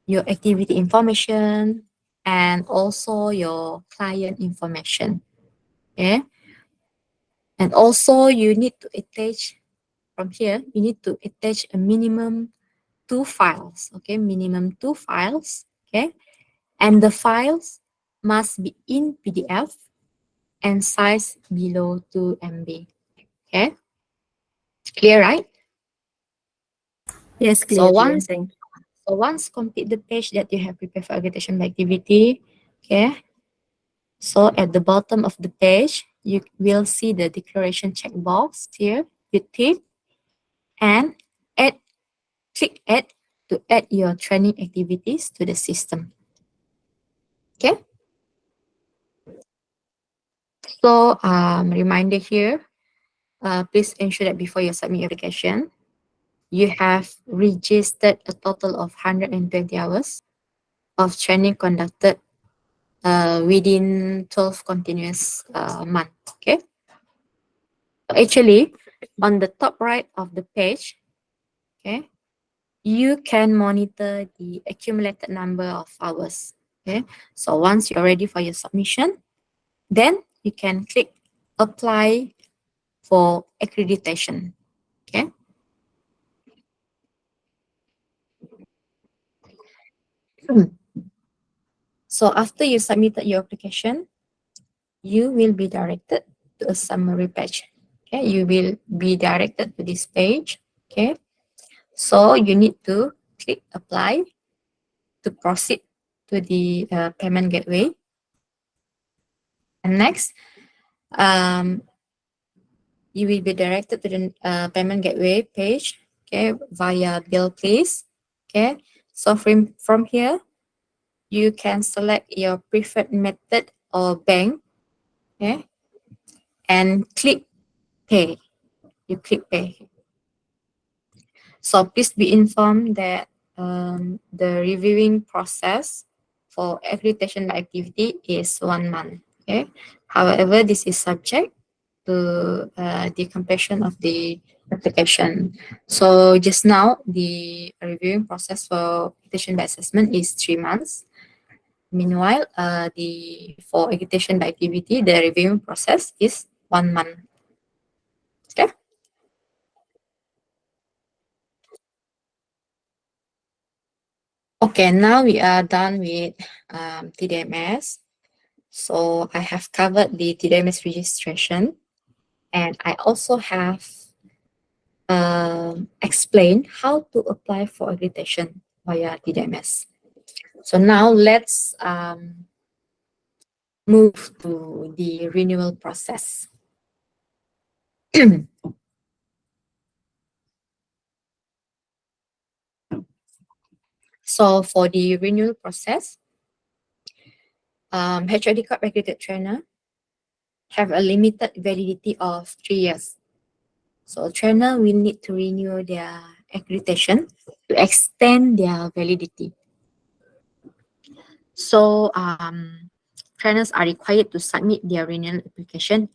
your activity information, and also your client information. Okay. And also you need to attach from here, you need to attach a minimum 2 files. Okay, minimum 2 files. Okay. And the files must be in PDF and size below 2 MB. Okay. Clear, right? Yes, clear. once Thank you. So once complete the page that you have prepared for accreditation by activity, okay. So at the bottom of the page, you will see the declaration checkbox here. You tick and click add to add your training activities to the system. Okay. So reminder here, please ensure that before you submit your application, you have registered a total of 120 hours of training conducted within 12 continuous months. Okay. Actually, on the top right of the page, okay, you can monitor the accumulated number of hours. Okay. So once you're ready for your submission, then you can click apply for accreditation. Okay. So after you submitted your application, you will be directed to a summary page. Okay, you will be directed to this page. Okay, so you need to click apply to proceed to the payment gateway. And next, you will be directed to the payment gateway page. Okay, via bill please. Okay, so from here, you can select your preferred method or bank. Okay, and click pay. You click pay. So please be informed that the reviewing process for accreditation by activity is 1 month. Okay. However, this is subject to the completion of the application. So just now, the reviewing process for accreditation by assessment is 3 months. Meanwhile, for accreditation by activity, the reviewing process is 1 month. Okay. Okay, now we are done with TDMS. So I have covered the TDMS registration, and I also have explain how to apply for accreditation via TDMS. So now let's move to the renewal process. So for the renewal process, HRDCorp accredited trainer have a limited validity of 3 years. So a trainer will need to renew their accreditation to extend their validity. So trainers are required to submit their renewal application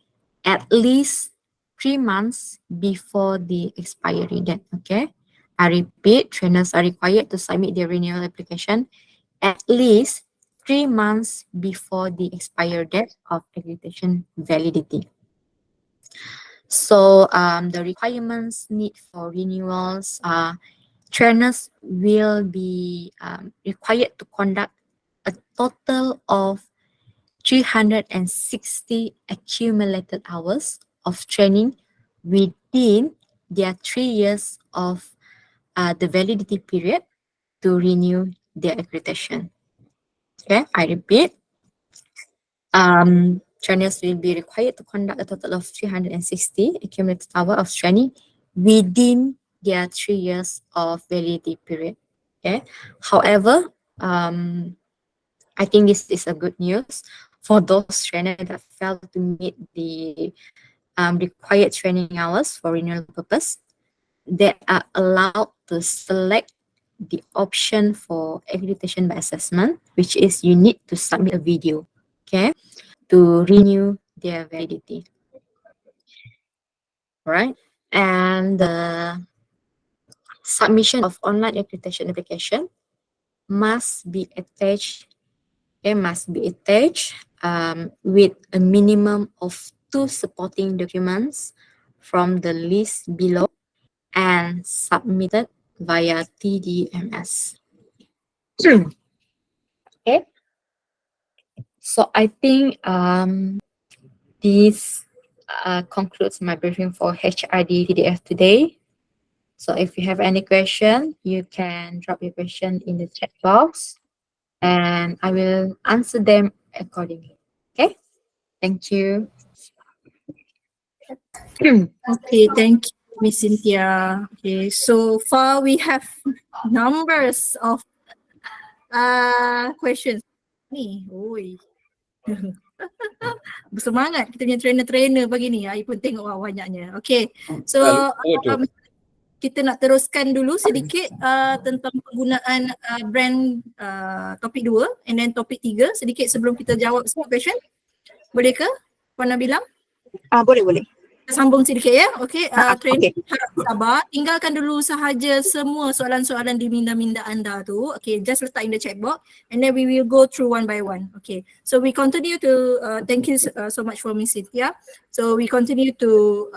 at least 3 months before the expiry date. Okay, I repeat, trainers are required to submit their renewal application at least 3 months before the expiry date of accreditation validity. So the requirements need for renewals are trainers will be required to conduct a total of 360 accumulated hours of training within their 3 years of the validity period to renew their accreditation. Okay, I repeat, trainers will be required to conduct a total of 360 accumulated hours of training within their 3 years of validity period. Okay, however, I think this is a good news for those trainers that fail to meet the required training hours for renewal purpose. They are allowed to select the option for accreditation by assessment, which is you need to submit a video, okay, to renew their validity. All right, and the submission of online accreditation application must be attached. It must be attached with a minimum of 2 supporting documents from the list below and submitted via TDMS. Okay. So I think this concludes my briefing for HRD TDF today. So if you have any question, you can drop your question in the chat box and I will answer them accordingly. Okay, thank you. Okay, thank you, Miss Cynthia. Okay, so far we have numbers of questions. Ni, oi. Bersemangat kita punya trainer-trainer pagi ni. I pun tengok banyaknya. Okay, so kita nak teruskan dulu sedikit tentang penggunaan brand topik 2 and then topik 3 sedikit sebelum kita jawab semua question. Boleh ke Puan Nabila? Boleh. Sambung sedikit ya. Okay, trainer Okay. harap sabar. Tinggalkan dulu sahaja semua soalan-soalan di minda-minda anda tu. Okay, just letak in the chat box and then we will go through one by one. Okay, so we continue to, thank you so much for Miss Cynthia. So we continue to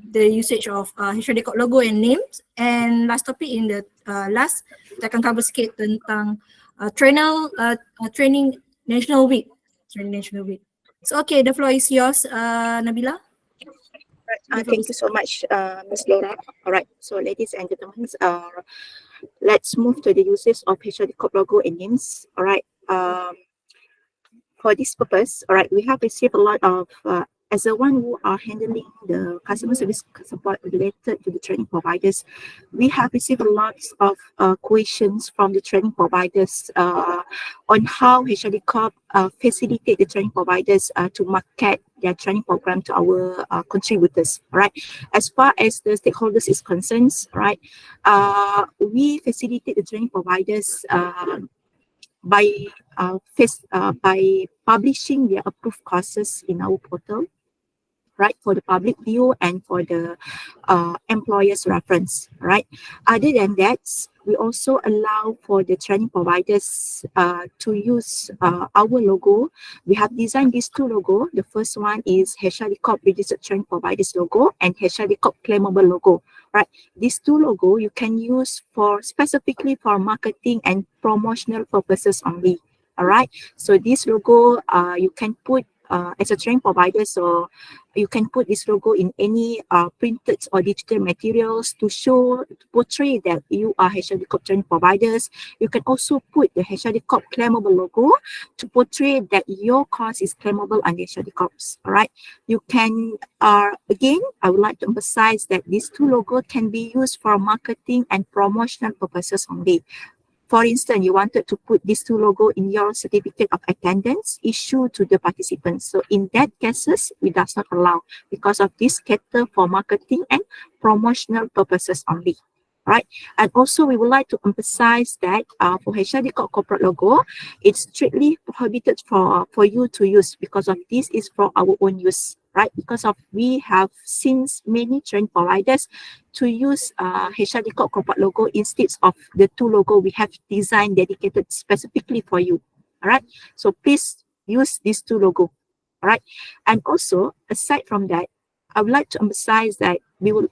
the usage of HRDCorp logo and names. And last topic in the last, kita akan cover sikit tentang training national week. Training national week. So okay, the floor is yours, Nabila. Thank you so much, Ms. Laura. All right, so ladies and gentlemen, let's move to the uses of HRDCorp logo and names. All right, for this purpose, all right, we have received a lot of, as the one who are handling the customer service support related to the training providers, we have received a lot of questions from the training providers on how HRDCorp facilitate the training providers to market their training program to our contributors. Right, as far as the stakeholders is concerned, right, we facilitate the training providers by publishing their approved courses in our portal, right, for the public view and for the employer's reference, right. Other than that, we also allow for the training providers to use our logo. We have designed these 2 logos. The first one is HRDCorp Registered Training Providers logo and HRDCorp Claimable logo, right. These 2 logos you can use for specifically for marketing and promotional purposes only. All right, so this logo you can put as a training provider. So you can put this logo in any printed or digital materials to show, to portray that you are HRDCorp training providers. You can also put the HRDCorp claimable logo to portray that your course is claimable under HRDCorp. All right. You can, again, I would like to emphasize that these two logos can be used for marketing and promotional purposes only. For instance, you wanted to put these two logos in your certificate of attendance issued to the participants. So in that cases, we does not allow because of this cater for marketing and promotional purposes only. Right. And also we would like to emphasize that for HRDCorp corporate logo, it's strictly prohibited for you to use because of this is for our own use. Right. Because of we have seen many training providers to use HRDCorp corporate logo instead of the two logo we have designed dedicated specifically for you. All right. So please use these two logo. All right. And also aside from that, I would like to emphasize that we will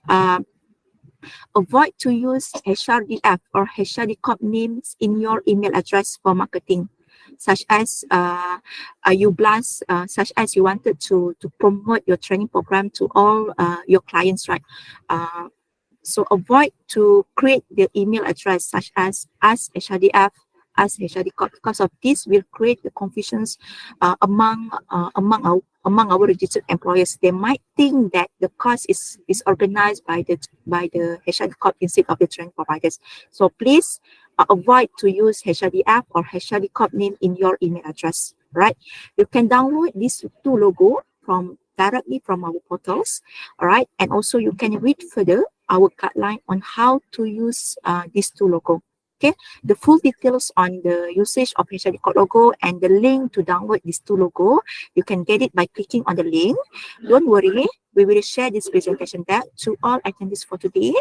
avoid to use HRDF or HRDCorp names in your email address for marketing, such as you blast, such as you wanted to promote your training program to all your clients, right? So avoid to create the email address such as HRDF, as HRDCorp, because of this will create the confusions among our registered employers. They might think that the course is organized by the HRDCorp instead of the training providers. So please avoid to use HRDF or HRDCorp name in your email address. Right? You can download these two logo directly from our portals. All right, and also you can read further our guideline on how to use these two logo. Okay, the full details on the usage of HRDCorp logo and the link to download these two logo, you can get it by clicking on the link. Don't worry, we will share this presentation deck to all attendees for today,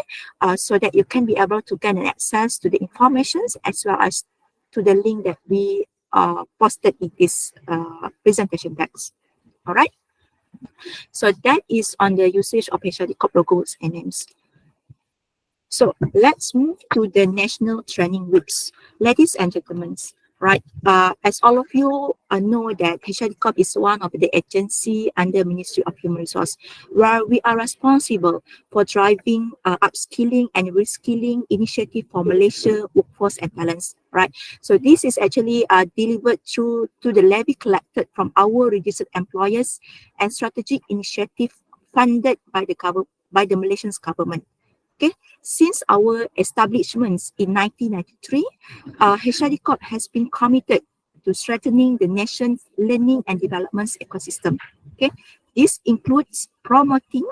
so that you can be able to gain access to the information as well as to the link that we posted in this presentation decks. All right. So that is on the usage of HRDCorp logos and names. So let's move to the National Training Weeks. Ladies and gentlemen, right, as all of you know that HRDCorp is one of the agency under Ministry of Human Resource, where we are responsible for driving upskilling and reskilling initiative for Malaysia workforce and talents, right? So this is actually delivered through to the levy collected from our registered employers and strategic initiative funded by the Malaysian government. Okay, since our establishments in 1993, HRDCorp has been committed to strengthening the nation's learning and development ecosystem. Okay, this includes promoting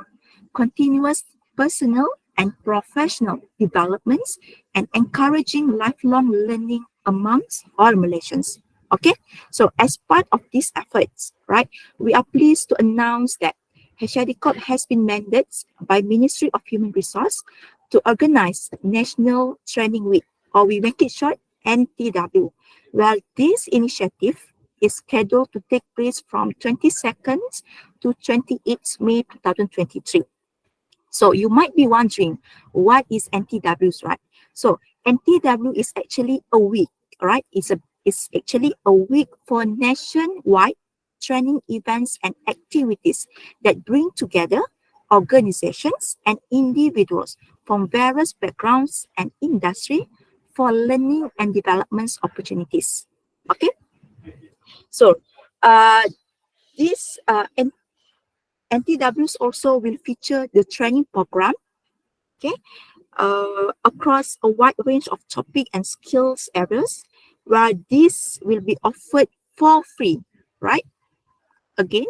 continuous personal and professional developments and encouraging lifelong learning amongst all Malaysians. Okay, so as part of these efforts, right, we are pleased to announce that HRDCorp has been mandated by Ministry of Human Resource to organize National Training Week, or we make it short, NTW, where this initiative is scheduled to take place from 22nd to 28th May 2023. So you might be wondering, what is NTWs, right? So NTW is actually a week, right? It's actually a week for nationwide training events and activities that bring together organizations and individuals from various backgrounds and industry for learning and development opportunities. Okay, so this NTWs also will feature the training program, okay, across a wide range of topic and skills areas, where this will be offered for free, right? Again,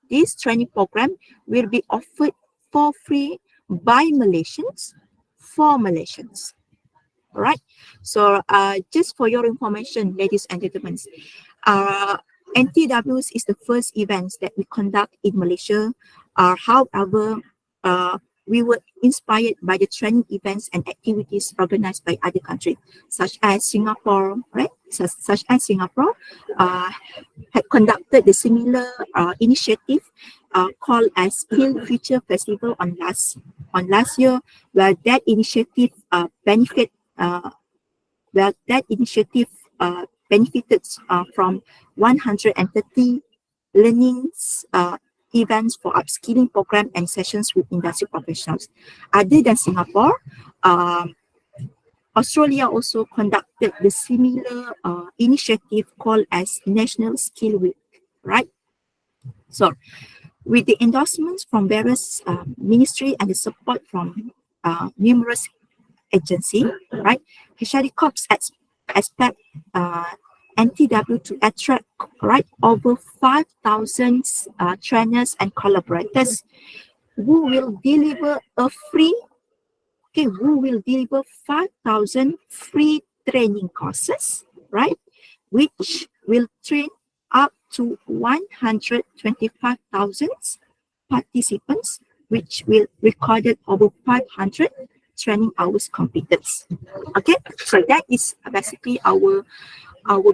this training program will be offered for free by Malaysians for Malaysians. All right. So just for your information, ladies and gentlemen, NTWs is the first events that we conduct in Malaysia. However, we were inspired by the training events and activities organized by other countries, such as Singapore, right? Such as Singapore had conducted the similar initiative called as Skill Future Festival on last year, where that initiative benefited from 130 learnings, events for upskilling program and sessions with industry professionals. Other than Singapore, Australia also conducted the similar initiative called as National Skill Week, right? So with the endorsements from various ministry and the support from numerous agency, right? HRDCorp expect NTW to attract, right, over 5,000 trainers and collaborators who will deliver a free, who will deliver 5,000 free training courses, right, which will train up to 125,000 participants, which will recorded over 500 training hours completed. Okay, so that is basically our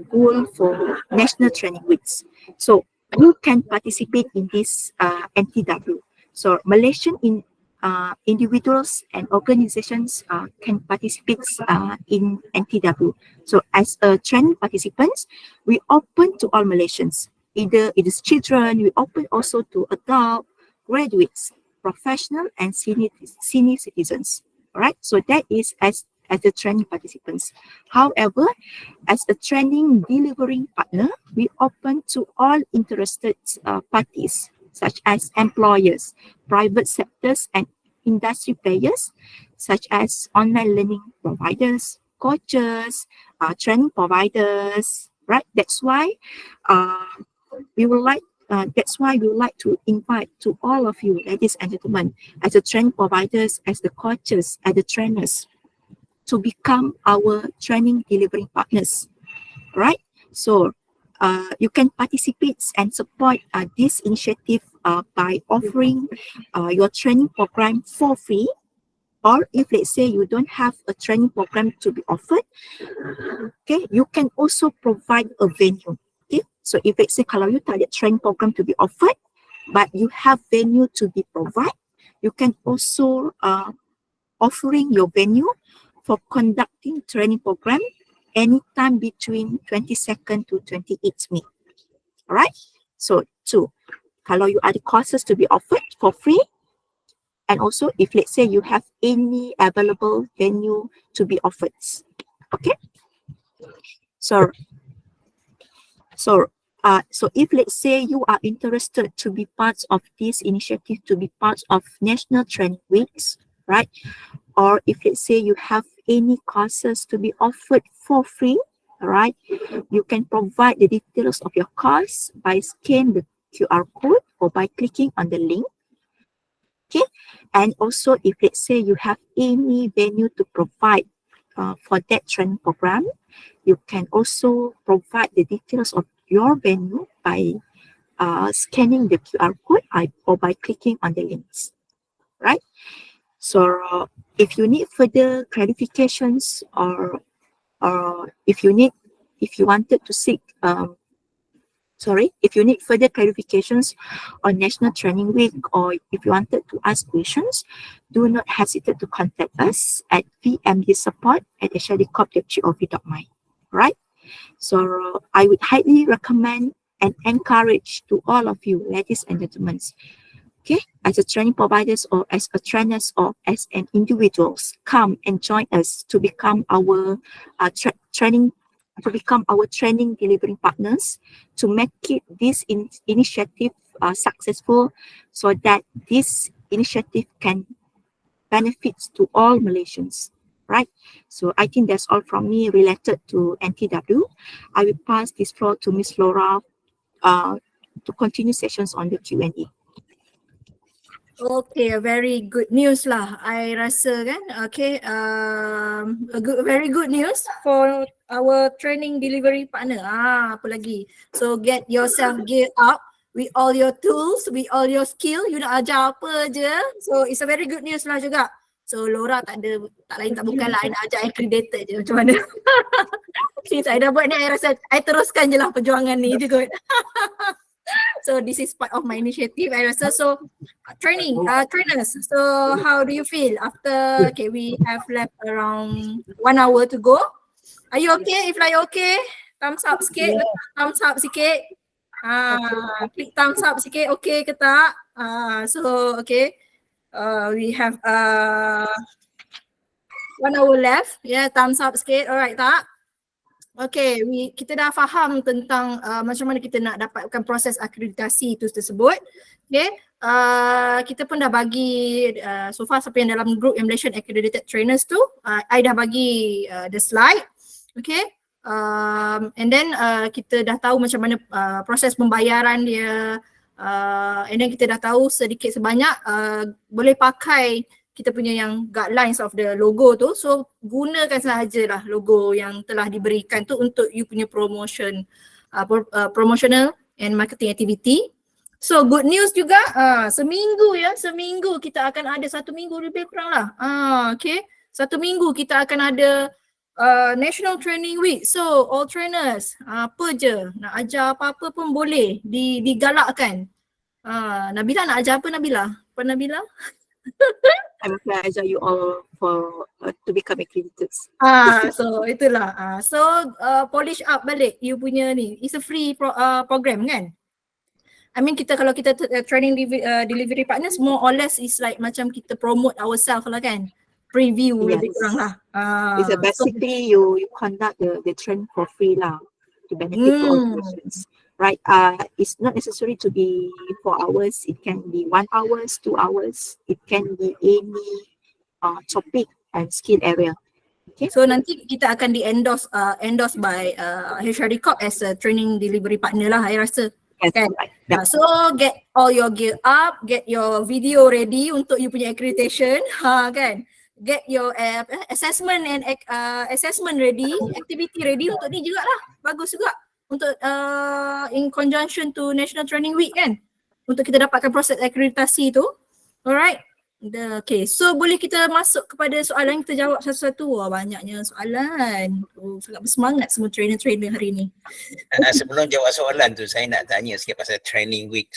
goal for National Training Weeks. So who can participate in this NTW? So Malaysian individuals and organizations can participate in NTW. So as a training participants, we open to all Malaysians. Either it is children, we open also to adult, graduates, professional and senior citizens. All right, so that is as the training participants. However, as a training delivering partner, we open to all interested parties, such as employers, private sectors, and industry players, such as online learning providers, coaches, training providers, right? That's why we would like to invite to all of you, ladies and gentlemen, as the training providers, as the coaches, as the trainers, to become our training delivering partners, right? So you can participate and support this initiative by offering your training program for free, or if let's say you don't have a training program to be offered, okay, you can also provide a venue. Okay, so if let's say kalau you tak ada training program to be offered, but you have venue to be provided, you can also offering your venue for conducting training program anytime between 22nd to 28th May. All right. So two, kalau you ada courses to be offered for free, and also if let's say you have any available venue to be offered. Okay. So if let's say you are interested to be part of this initiative, to be part of National Training Weeks, right? Or if let's say you have any courses to be offered for free, right? You can provide the details of your course by scanning the QR code or by clicking on the link. Okay, and also if let's say you have any venue to provide for that training program, you can also provide the details of your venue by scanning the QR code or by clicking on the links, right? So if you need further clarifications or if you need further clarifications on National Training Week, or if you wanted to ask questions, do not hesitate to contact us at vmdsupport@hrdcorp.gov.my. Right? So I would highly recommend and encourage to all of you, ladies and gentlemen, okay, as a training providers or as a trainers or as an individuals, come and join us to become our training delivering partners, to make this initiative successful, so that this initiative can benefit to all Malaysians, right? So I think that's all from me related to NTW. I will pass this floor to Miss Laura to continue sessions on the Q&A. Okay, very good news lah. I rasa kan, okay, very good news for our training delivery partner. Apa lagi? So get yourself geared up with all your tools, with all your skill. You nak ajar apa je. So it's a very good news lah juga. So Laura tak lain tak bukan lah, I nak ajar accredited je macam mana. Since I dah buat ni, I rasa I teruskan je lah perjuangan ni je kot. So this is part of my initiative, I rasa. So trainers, so how do you feel after, okay, we have left around 1 hour to go. Are you okay? If like okay, thumbs up sikit, thumbs up sikit. Click thumbs up sikit, okay ke tak? So okay. We have 1 hour left. Yeah, thumbs up sikit. Alright tak? Okay, kita dah faham tentang macam mana kita nak dapatkan proses akreditasi itu tersebut. Okay, kita pun dah bagi so far siapa yang dalam group yang Malaysian Accredited Trainers tu, I dah bagi the slide. Okay, and then kita dah tahu macam mana proses pembayaran dia, and then kita dah tahu sedikit sebanyak boleh pakai kita punya yang guidelines of the logo tu. So gunakan sahajalah logo yang telah diberikan tu untuk you punya promotion, promotional and marketing activity. So good news juga, seminggu kita akan ada 1 minggu lebih kurang lah. Okay, 1 minggu kita akan ada National Training Week. So all trainers, apa je nak ajar apa-apa pun boleh digalakkan. Nabila nak ajar apa Nabila? Apa Nabila? I'm going to ajar you all for to become accredited. So itulah. So polish up balik you punya ni. It's a free program kan? I mean kalau kita training delivery partners, more or less is like macam kita promote ourselves lah kan? Preview lebih kurang lah. It's basically you conduct the training for free lah, to benefit to all persons. Right, it's not necessary to be 4 hours. It can be 1 hour, 2 hours. It can be any topic and skill area. Okay. So nanti kita akan endorsed by HRDCorp as a training delivery partner lah, I rasa. Yes, Kan? right. Yeah. So get all your gear up, get your video ready untuk you punya accreditation, kan? Get your assessment and assessment ready, activity ready untuk ni juga lah. Bagus juga. Untuk in conjunction to National Training Week kan, untuk kita dapatkan proses akreditasi tu. Alright. Okay, so boleh kita masuk kepada soalan, kita jawab satu-satu. Wah, banyaknya soalan. Sangat bersemangat semua trainer-trainer hari ni. Sebelum jawab soalan tu, saya nak tanya sikit pasal training week.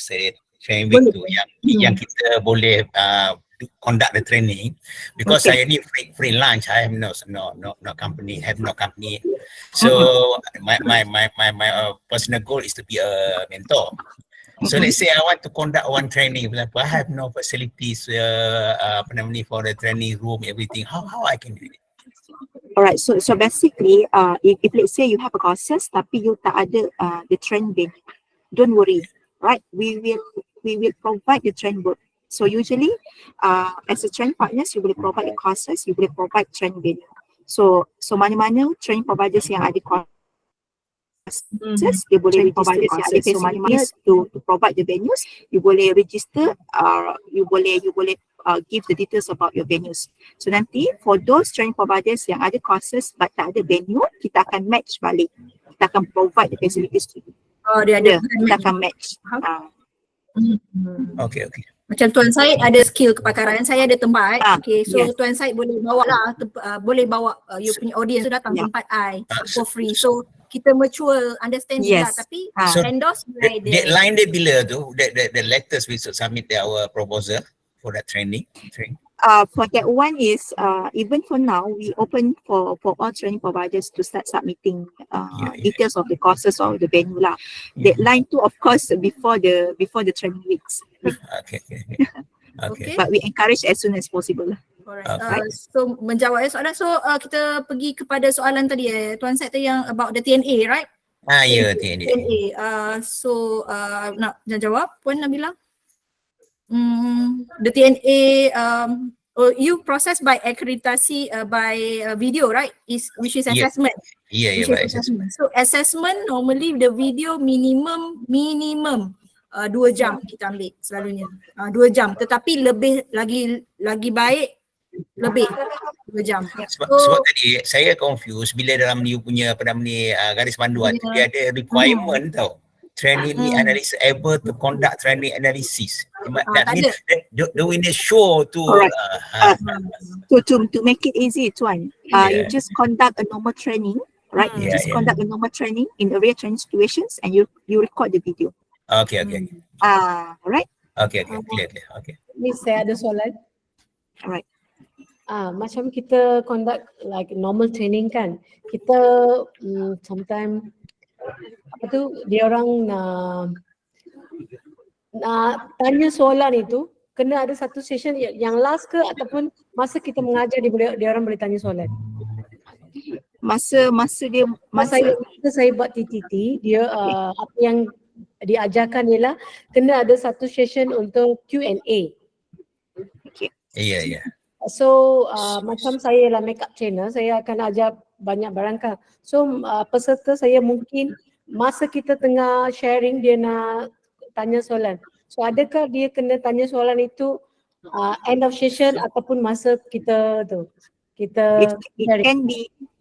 Training week tu yang kita boleh conduct the training, because saya ni freelance. I have no company, so my personal goal is to be a mentor. So let's say I want to conduct one training, but I have no facilities for the training room, everything. How I can do it? Alright, so basically, if let's say you have a courses tapi you tak ada the training venue, don't worry, right? We will provide the training book. So usually, as a training partners, you boleh provide the courses, you boleh provide training venue. So mana-mana training providers yang ada courses, dia boleh register courses. So mana-mana to provide the venues, you boleh register, you boleh give the details about your venues. So nanti for those training providers yang ada courses but tak ada venue, kita akan match balik. Kita akan provide the facilities to you. Oh, dia ada. Kita akan match. Okay. Macam Tuan Syed ada skill kepakaran, saya ada tempat. Okay, so yes. Tuan Syed boleh bawa lah, boleh bawa you punya audience tu datang tempat I for free. So kita mutual understanding lah, tapi So endorse the deadline dia bila tu? The letters we should submit our proposal for that training. For that one is even for now we open for all training providers to start submitting details of the courses or the venue lah. Deadline too, of course, before the training weeks. Okay. But we encourage as soon as possible. Alright. So menjawab soalan, so kita pergi kepada soalan tadi Tuan Syed tadi yang about the TNA, right? TNA. So nak jawab Puan Nabila? The TNA you process by akreditasi by video, right? Which is assessment. Yeah, by assessment. So assessment normally the video minimum 2 jam kita ambil selalunya. 2 jam, tetapi lebih lagi baik lebih 2 jam. Sebab tadi saya confused bila dalam you punya garis panduan dia ada requirement tau. Training analysis able to conduct training analysis. That means do we need show to to make it easy, Tuan. You just conduct a normal training, right? You just conduct a normal training in the real training situations and you record the video. Okay. Right? Okay, clear. Okay. Ni saya ada soalan. Alright. Macam kita conduct like normal training kan, kita sometimes apa tu dia orang nak tanya soalan itu kena ada satu session yang last ke ataupun masa kita mengajar dia orang boleh tanya soalan. Masa Saya buat TTT dia apa yang diajarkan ialah kena ada satu session untuk Q&A. Ya. So macam saya lah makeup trainer, saya akan ajar banyak barangkali. So peserta saya mungkin masa kita tengah sharing dia nak tanya soalan. So adakah dia kena tanya soalan itu end of session ataupun masa kita tu? Kita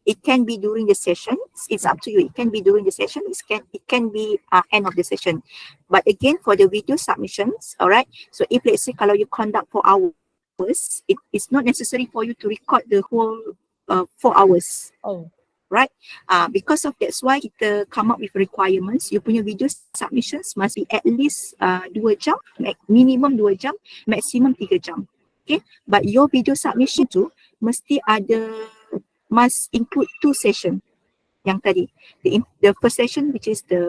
it can be during the session. It's up to you. It can be during the session. It can be end of the session. But again, for the video submissions, alright. So if let's say kalau you conduct 4 hours, it's not necessary for you to record the whole 4 hours. Oh. Right? Because of that's why kita come up with requirements. You punya video submissions must be at least 2 jam, minimum 2 jam, maximum 3 jam. Okay? But your video submission tu must include 2 session. Yang tadi, the first session which is the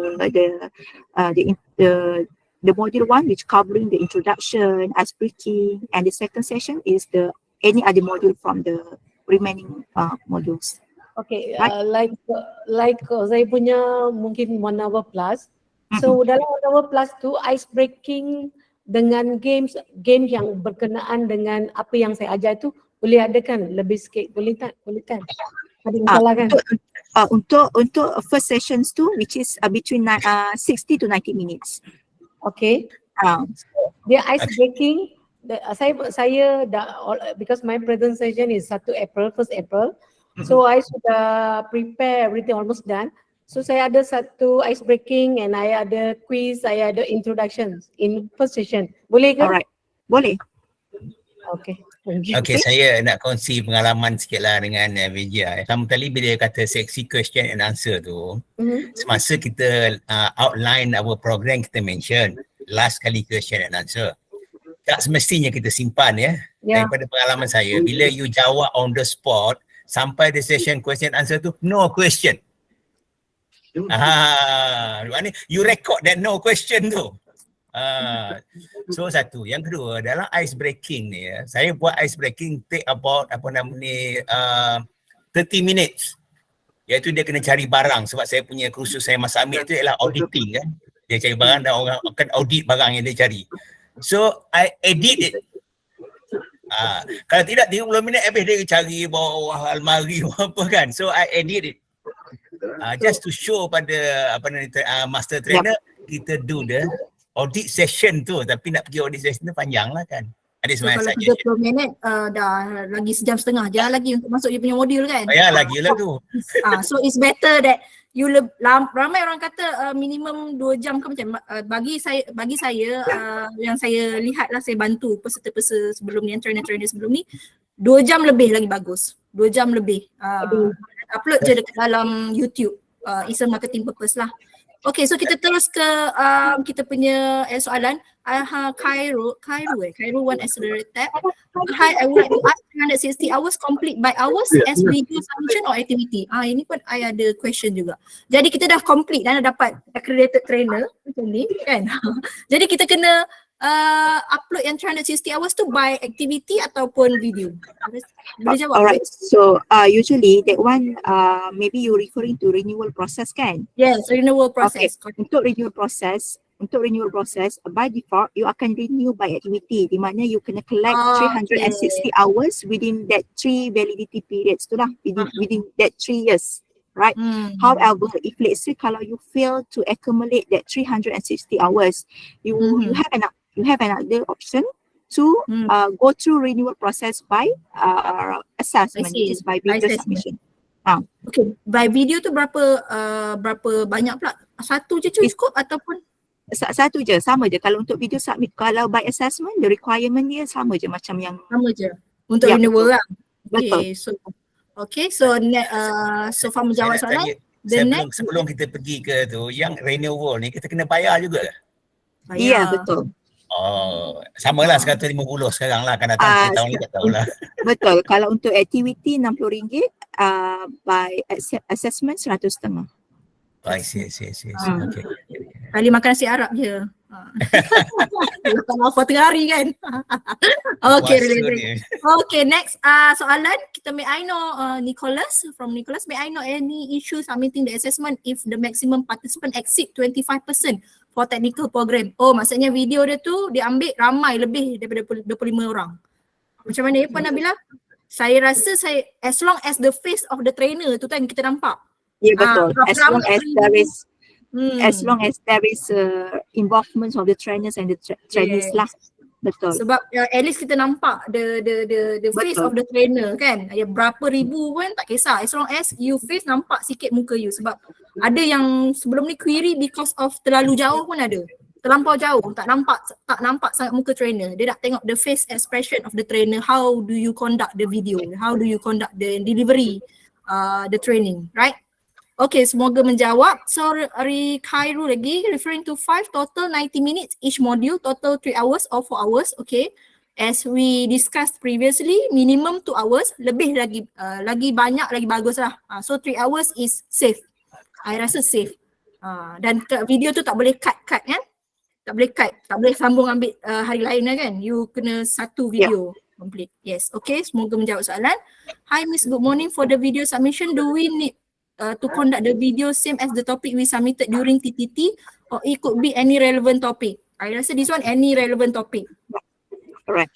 module 1 which covering the introduction, ice breaking, and the second session is the any other module from the remaining modules. Okay, Right. like saya punya mungkin 1 hour plus. So dalam 1 hour plus tu ice breaking dengan game yang berkenaan dengan apa yang saya ajar tu boleh ada kan lebih sikit, boleh tak? Ada masalah kan? Untuk first sessions tu which is between 60 to 90 minutes. Okay. Dia ice breaking. Saya dah because my presentation is 1 April. So I sudah prepare everything almost done. So saya ada satu ice breaking and I ada quiz, saya ada introductions in first session. Boleh ke? Alright. Boleh. Okay. Okay, saya nak kongsi pengalaman sikit lah dengan Vijay. Pertama kali bila dia kata seksi question and answer tu, semasa kita outline our program kita mention last kali question and answer. Tak semestinya kita simpan ya. Daripada pengalaman saya, bila you jawab on the spot, sampai the session question answer tu, no question. Maknanya you record that no question tu. So satu. Yang kedua, dalam ice breaking ni ya, saya buat ice breaking take about 30 minutes. Iaitu dia kena cari barang sebab saya punya kursus saya masa ambil tu ialah auditing kan. Dia cari barang dan orang akan audit barang yang dia cari. So I edit it. Kalau tidak 30 minit habis dia cari bawah almari apa kan. So I edit it. Just to show pada master trainer kita do the audit session tu, tapi nak pergi audit session tu panjang lah kan. Ada So kalau 30 minit dah lagi sejam setengah je lagi untuk masuk dia punya modul kan. Ya lagi lah tu. So it's better that you ramai orang kata minimum 2 jam ke macam bagi saya yang saya lihat lah, saya bantu peserta-peserta sebelum ni, trainer-trainer sebelum ni, 2 jam lebih lagi bagus. 2 jam lebih. Upload je dekat dalam YouTube. It's a marketing purpose lah. Okay, so kita terus ke kita punya soalan. Cairo one accelerate tab. Hi, I would like to ask 360 hours complete by hours as video submission or activity. Ini pun I ada question juga. Jadi kita dah complete dan dah dapat accredited trainer macam ni kan. Jadi kita kena upload yang 360 hours tu by activity ataupun video. Boleh jawab? Alright, so usually that one maybe you referring to renewal process kan? Yes, renewal process. Okay. Untuk renewal process by default you akan renew by activity, di mana you kena collect 360 hours within that 3 validity periods tu lah, within that 3 years. Right? However, if let's say kalau you fail to accumulate that 360 hours, you have another option to go through renewal process by assessment, which is by video submission. Okay, by video tu berapa banyak pula? Satu je cukup ataupun? Satu je, sama je. Kalau untuk video submit, kalau by assessment, the requirement dia sama je macam yang sama je untuk renewal lah. Betul. Okay, so Fah menjawab soalan. Sebelum kita pergi ke tu, yang renewal ni kita kena bayar juga ke? Ya, betul. Oh, samalah 150 sekarang lah, akan datang 3 tahun ni tak tahulah. Betul. Kalau untuk activity RM60, by assessment 100 setengah. I see. Okay. Kali makan nasi Arab je. Kalau tengah hari kan. Okay, Puasa related. ni. Okay, next soalan. Kita may I know Nicholas, may I know any issue submitting the assessment if the maximum participant exceed 25% for technical program? Oh, maksudnya video dia tu dia ambil ramai lebih daripada 25 orang. Macam mana Puan Nabila? Saya rasa as long as the face of the trainer tu kan kita nampak. Ya, betul. Hmm. As long as there is involvement of the trainers and the trainees lah. Betul. Sebab at least kita nampak the face Betul. of the trainer kan. Ya, berapa ribu pun tak kisah. As long as you face nampak sikit muka you. Sebab ada yang sebelum ni query because of terlalu jauh pun ada. Terlampau jauh, tak nampak sangat muka trainer. Dia nak tengok the face expression of the trainer. How do you conduct the video? How do you conduct the delivery the training, right? Okay, semoga menjawab. So Khairul lagi, referring to 5 total 90 minutes each module, total 3 hours or 4 hours. Okay, as we discussed previously, minimum 2 hours, lebih lagi banyak lagi bagus lah. So 3 hours is safe. I rasa safe. Dan video tu tak boleh cut kan? Tak boleh sambung ambil hari lain lah kan? You kena satu video complete. Yes, okay, semoga menjawab soalan. Hi Miss, good morning. For the video submission, do we need to conduct the video same as the topic we submitted during TTT, or it could be any relevant topic? I rasa this one any relevant topic. Correct.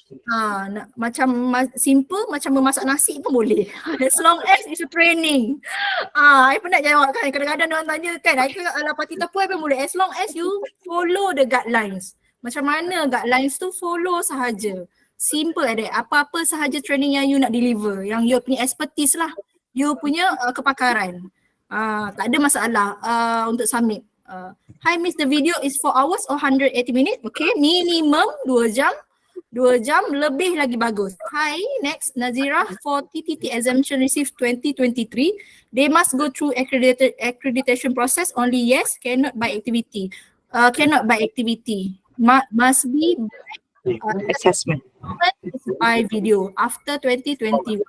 Macam simple macam memasak nasi pun boleh. As long as it's a training. I pernah jawab kan, kadang-kadang orang tanya kan, I cakap ala parti tapua pun boleh. As long as you follow the guidelines. Macam mana guidelines tu, follow sahaja. Simple ada. Apa-apa sahaja training yang you nak deliver, yang you punya expertise lah. You punya kepakaran. Tak ada masalah untuk submit. Hi Miss, the video is 4 hours or 180 minutes. Okay, minimum 2 jam. 2 jam lebih lagi bagus. Hi, next Nazira, for TTT exemption received 2023, they must go through accreditation process only. Yes, cannot by activity. Must be Assessment. by video after 2021.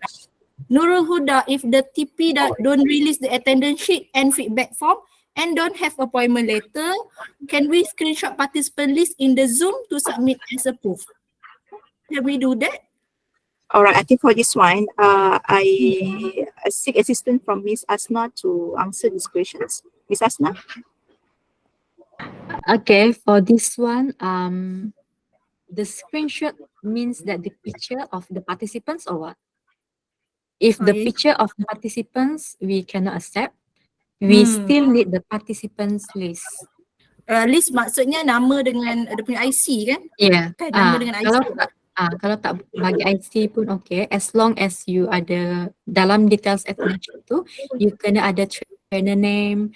Nurul Huda, if the TP don't release the attendance sheet and feedback form and don't have appointment letter, can we screenshot participant list in the Zoom to submit as a proof? Can we do that? Alright, I think for this one, I seek assistance from Miss Asna to answer these questions. Miss Asna? Okay, for this one, the screenshot means that the picture of the participants or what? If the picture of the participants we cannot accept, we still need the participants list. List maksudnya nama dengan dia punya IC kan? Yeah. Kan, nama dengan IC. Kalau tak bagi IC pun okay, as long as you ada dalam details attachment tu, you kena ada trainer name,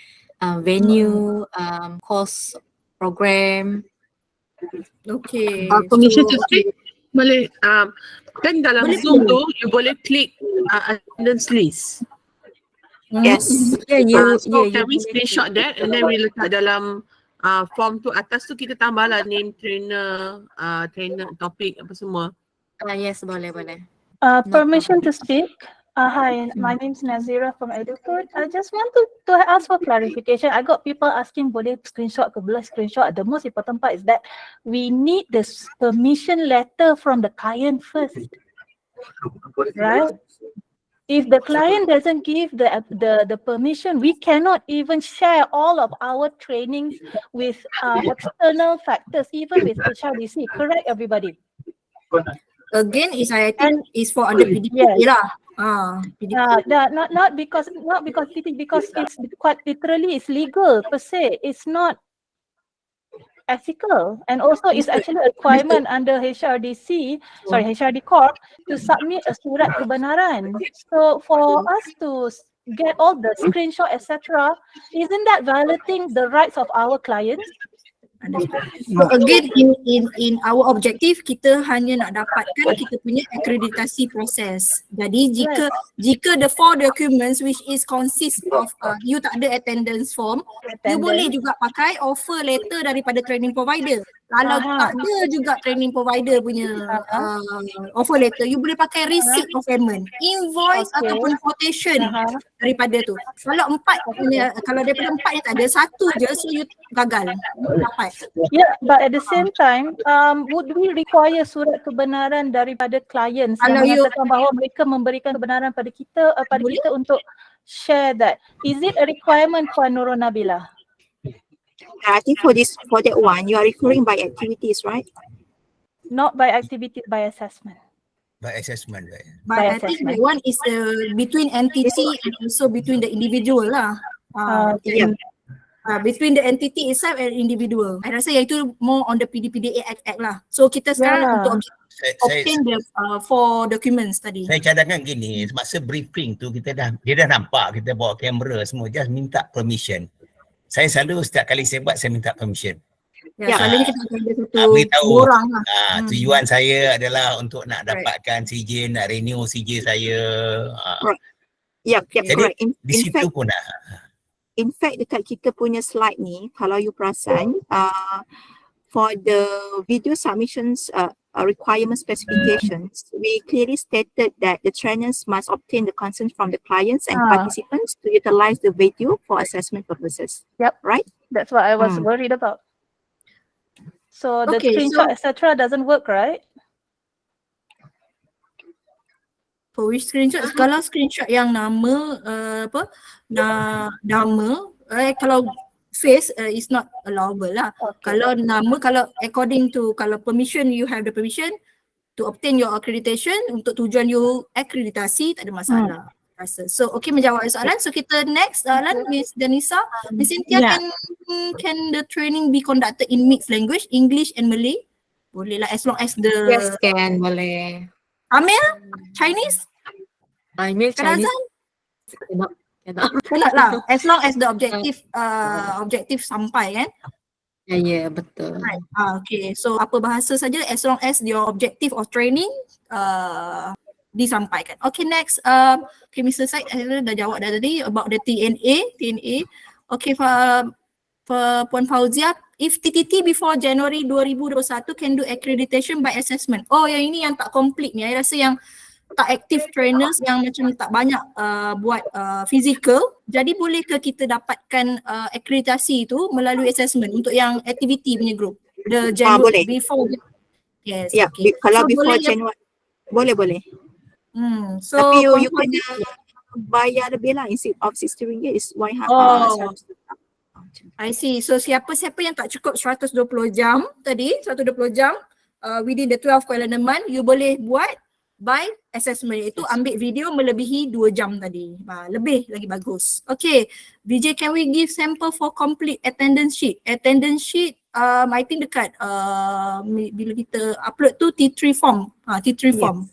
venue, course, program. Okay. Permission to speak boleh. Kan dalam Zoom tu you boleh klik attendance list. Yes. So can we screenshot that and then we letak dalam form tu, atas tu kita tambahlah name trainer, trainer topik apa semua. Yes, boleh. Permission to speak. Hi, my name is Nazira from EduCode. I just want to ask for clarification. I got people asking boleh screenshot ke boleh screenshot. The most important part is that we need the permission letter from the client first, right? If the client doesn't give the permission, we cannot even share all of our trainings with external factors, even with HRDC. Correct, everybody? Again, I think is for under PDP lah. Not because it's quite literally it's legal per se. It's not ethical, and also it's actually a requirement under HRDCorp to submit a surat kebenaran. So for us to get all the screenshot etc., isn't that violating the rights of our clients? So again, in our objective, kita hanya nak dapatkan kita punya akreditasi proses. Jadi jika the 4 documents which is consist of you tak ada attendance form, you boleh juga pakai offer letter daripada training provider. Kalau tak ada juga training provider punya offer letter, you boleh pakai receipt of payment, invoice ataupun quotation daripada tu. Kalau kalau daripada 4 yang tak ada, 1 je, so you gagal dapat. Yeah, but at the same time, would we require surat kebenaran daripada clients yang mengatakan bahawa mereka memberikan kebenaran pada kita untuk share that? Is it a requirement for Nurul Nabila? I think for that one, you are referring by activities, right? Not by activities, by assessment. By assessment, right? But I think that one is between entity and also between the individual lah. Between the entity itself and individual. I rasa yang itu more on the PDPDA Act lah. So kita sekarang untuk obtain the 4 documents tadi. Saya cadangkan gini, masa briefing tu dia dah nampak kita bawa kamera semua, just minta permission. Saya selalu setiap kali saya buat, saya minta permission. Selalunya kita ada satu beritahu orang lah. tujuan saya adalah untuk nak dapatkan CJ, nak renew CJ saya. Jadi correct. di situ pun in fact, dekat kita punya slide ni, kalau you perasan, for the video submissions requirement specifications, we clearly stated that the trainers must obtain the consent from the clients and participants to utilize the video for assessment purposes. Yep. Right? That's what I was worried about. So the screenshot, etc. doesn't work, right? For which screenshot? Kalau screenshot yang nama kalau face is not allowable lah. Kalau nama, kalau according to, kalau permission, you have the permission to obtain your accreditation untuk tujuan you akreditasi, tak ada masalah. Rasa. So menjawab soalan. So kita next soalan Miss Danisa. Miss Cynthia, can the training be conducted in mixed language, English and Malay? Boleh lah, as long as the Yes, can, boleh. Amil, Chinese? Amil Chinese. Cannot lah, as long as the objective sampai kan? Ya, betul. Right. Okay, so apa bahasa saja as long as your objective of training disampaikan. Okay, next. Okay, Mr. Said dah jawab dah tadi about the TNA. Okay, for Puan Fauzia, if TTT before January 2021 can do accreditation by assessment. Oh, yang ini yang tak complete ni. Saya rasa yang tak active trainers yang macam tak banyak buat physical, jadi boleh ke kita dapatkan akreditasi itu melalui assessment untuk yang activity punya group? The January before. Yes. Yeah, okay. Kalau So, before January boleh. So tapi you kena bayar lebih lah, instead of 60 ringgit is 100. I see. So siapa-siapa yang tak cukup 120 jam tadi, 120 jam within the 12 calendar month, you boleh buat by assessment, iaitu ambil video melebihi 2 jam tadi. Lebih lagi bagus. Okay, VJ, can we give sample for complete attendance sheet? Attendance sheet, I think dekat bila kita upload tu T3 form. T3 form.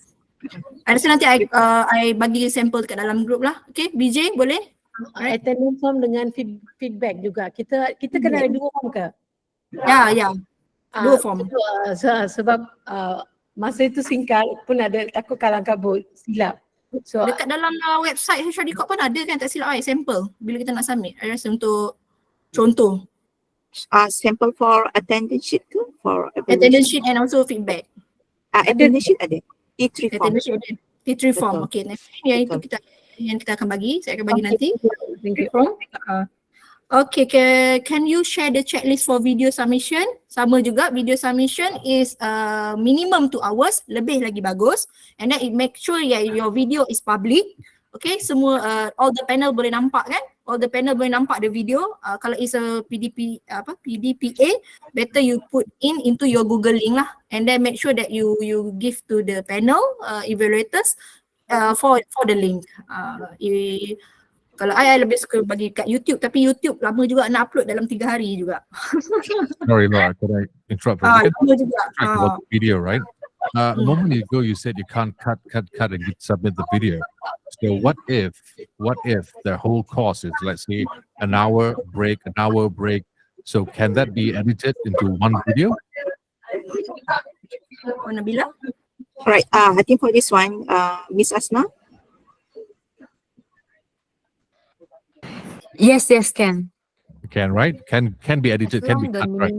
I rasa nanti I bagi sampel dekat dalam group lah. Okay, VJ boleh? Attendance form dengan feedback juga. Kita kena ada 2 form ke? Ya. 2 form. Sebab masa itu singkat pun ada takut kalang kabut, silap. So dekat dalam website HRDCorp pun ada kan, tak silap sampel bila kita nak submit. I rasa untuk contoh. Sample for attendance sheet tu, for attendance sheet and also feedback. Attendance sheet ada. T3 form. T3 form. Okay, yang itu kita akan bagi. Saya akan bagi nanti. Okay, can you share the checklist for video submission? Sama juga, video submission is minimum 2 hours, lebih lagi bagus. And then it make sure your video is public. Okay, semua all the panel boleh nampak kan? All the panel boleh nampak the video. Kalau is a PDPA, better you put into your Google link lah. And then make sure that you give to the panel evaluators for the link. Kalau I lebih suka bagi kat YouTube, tapi YouTube lama juga nak upload dalam 3 hari juga. Sorry, Laura, could I interrupt? Lama juga. About the video, right? A moment ago you said you can't cut and submit the video. So what if the whole course is, let's say, an hour break. So can that be edited into one video? Nabila? Right. I think for this one, Miss Asma. Yes, can. Can, right? Can be edited, can be cut, right?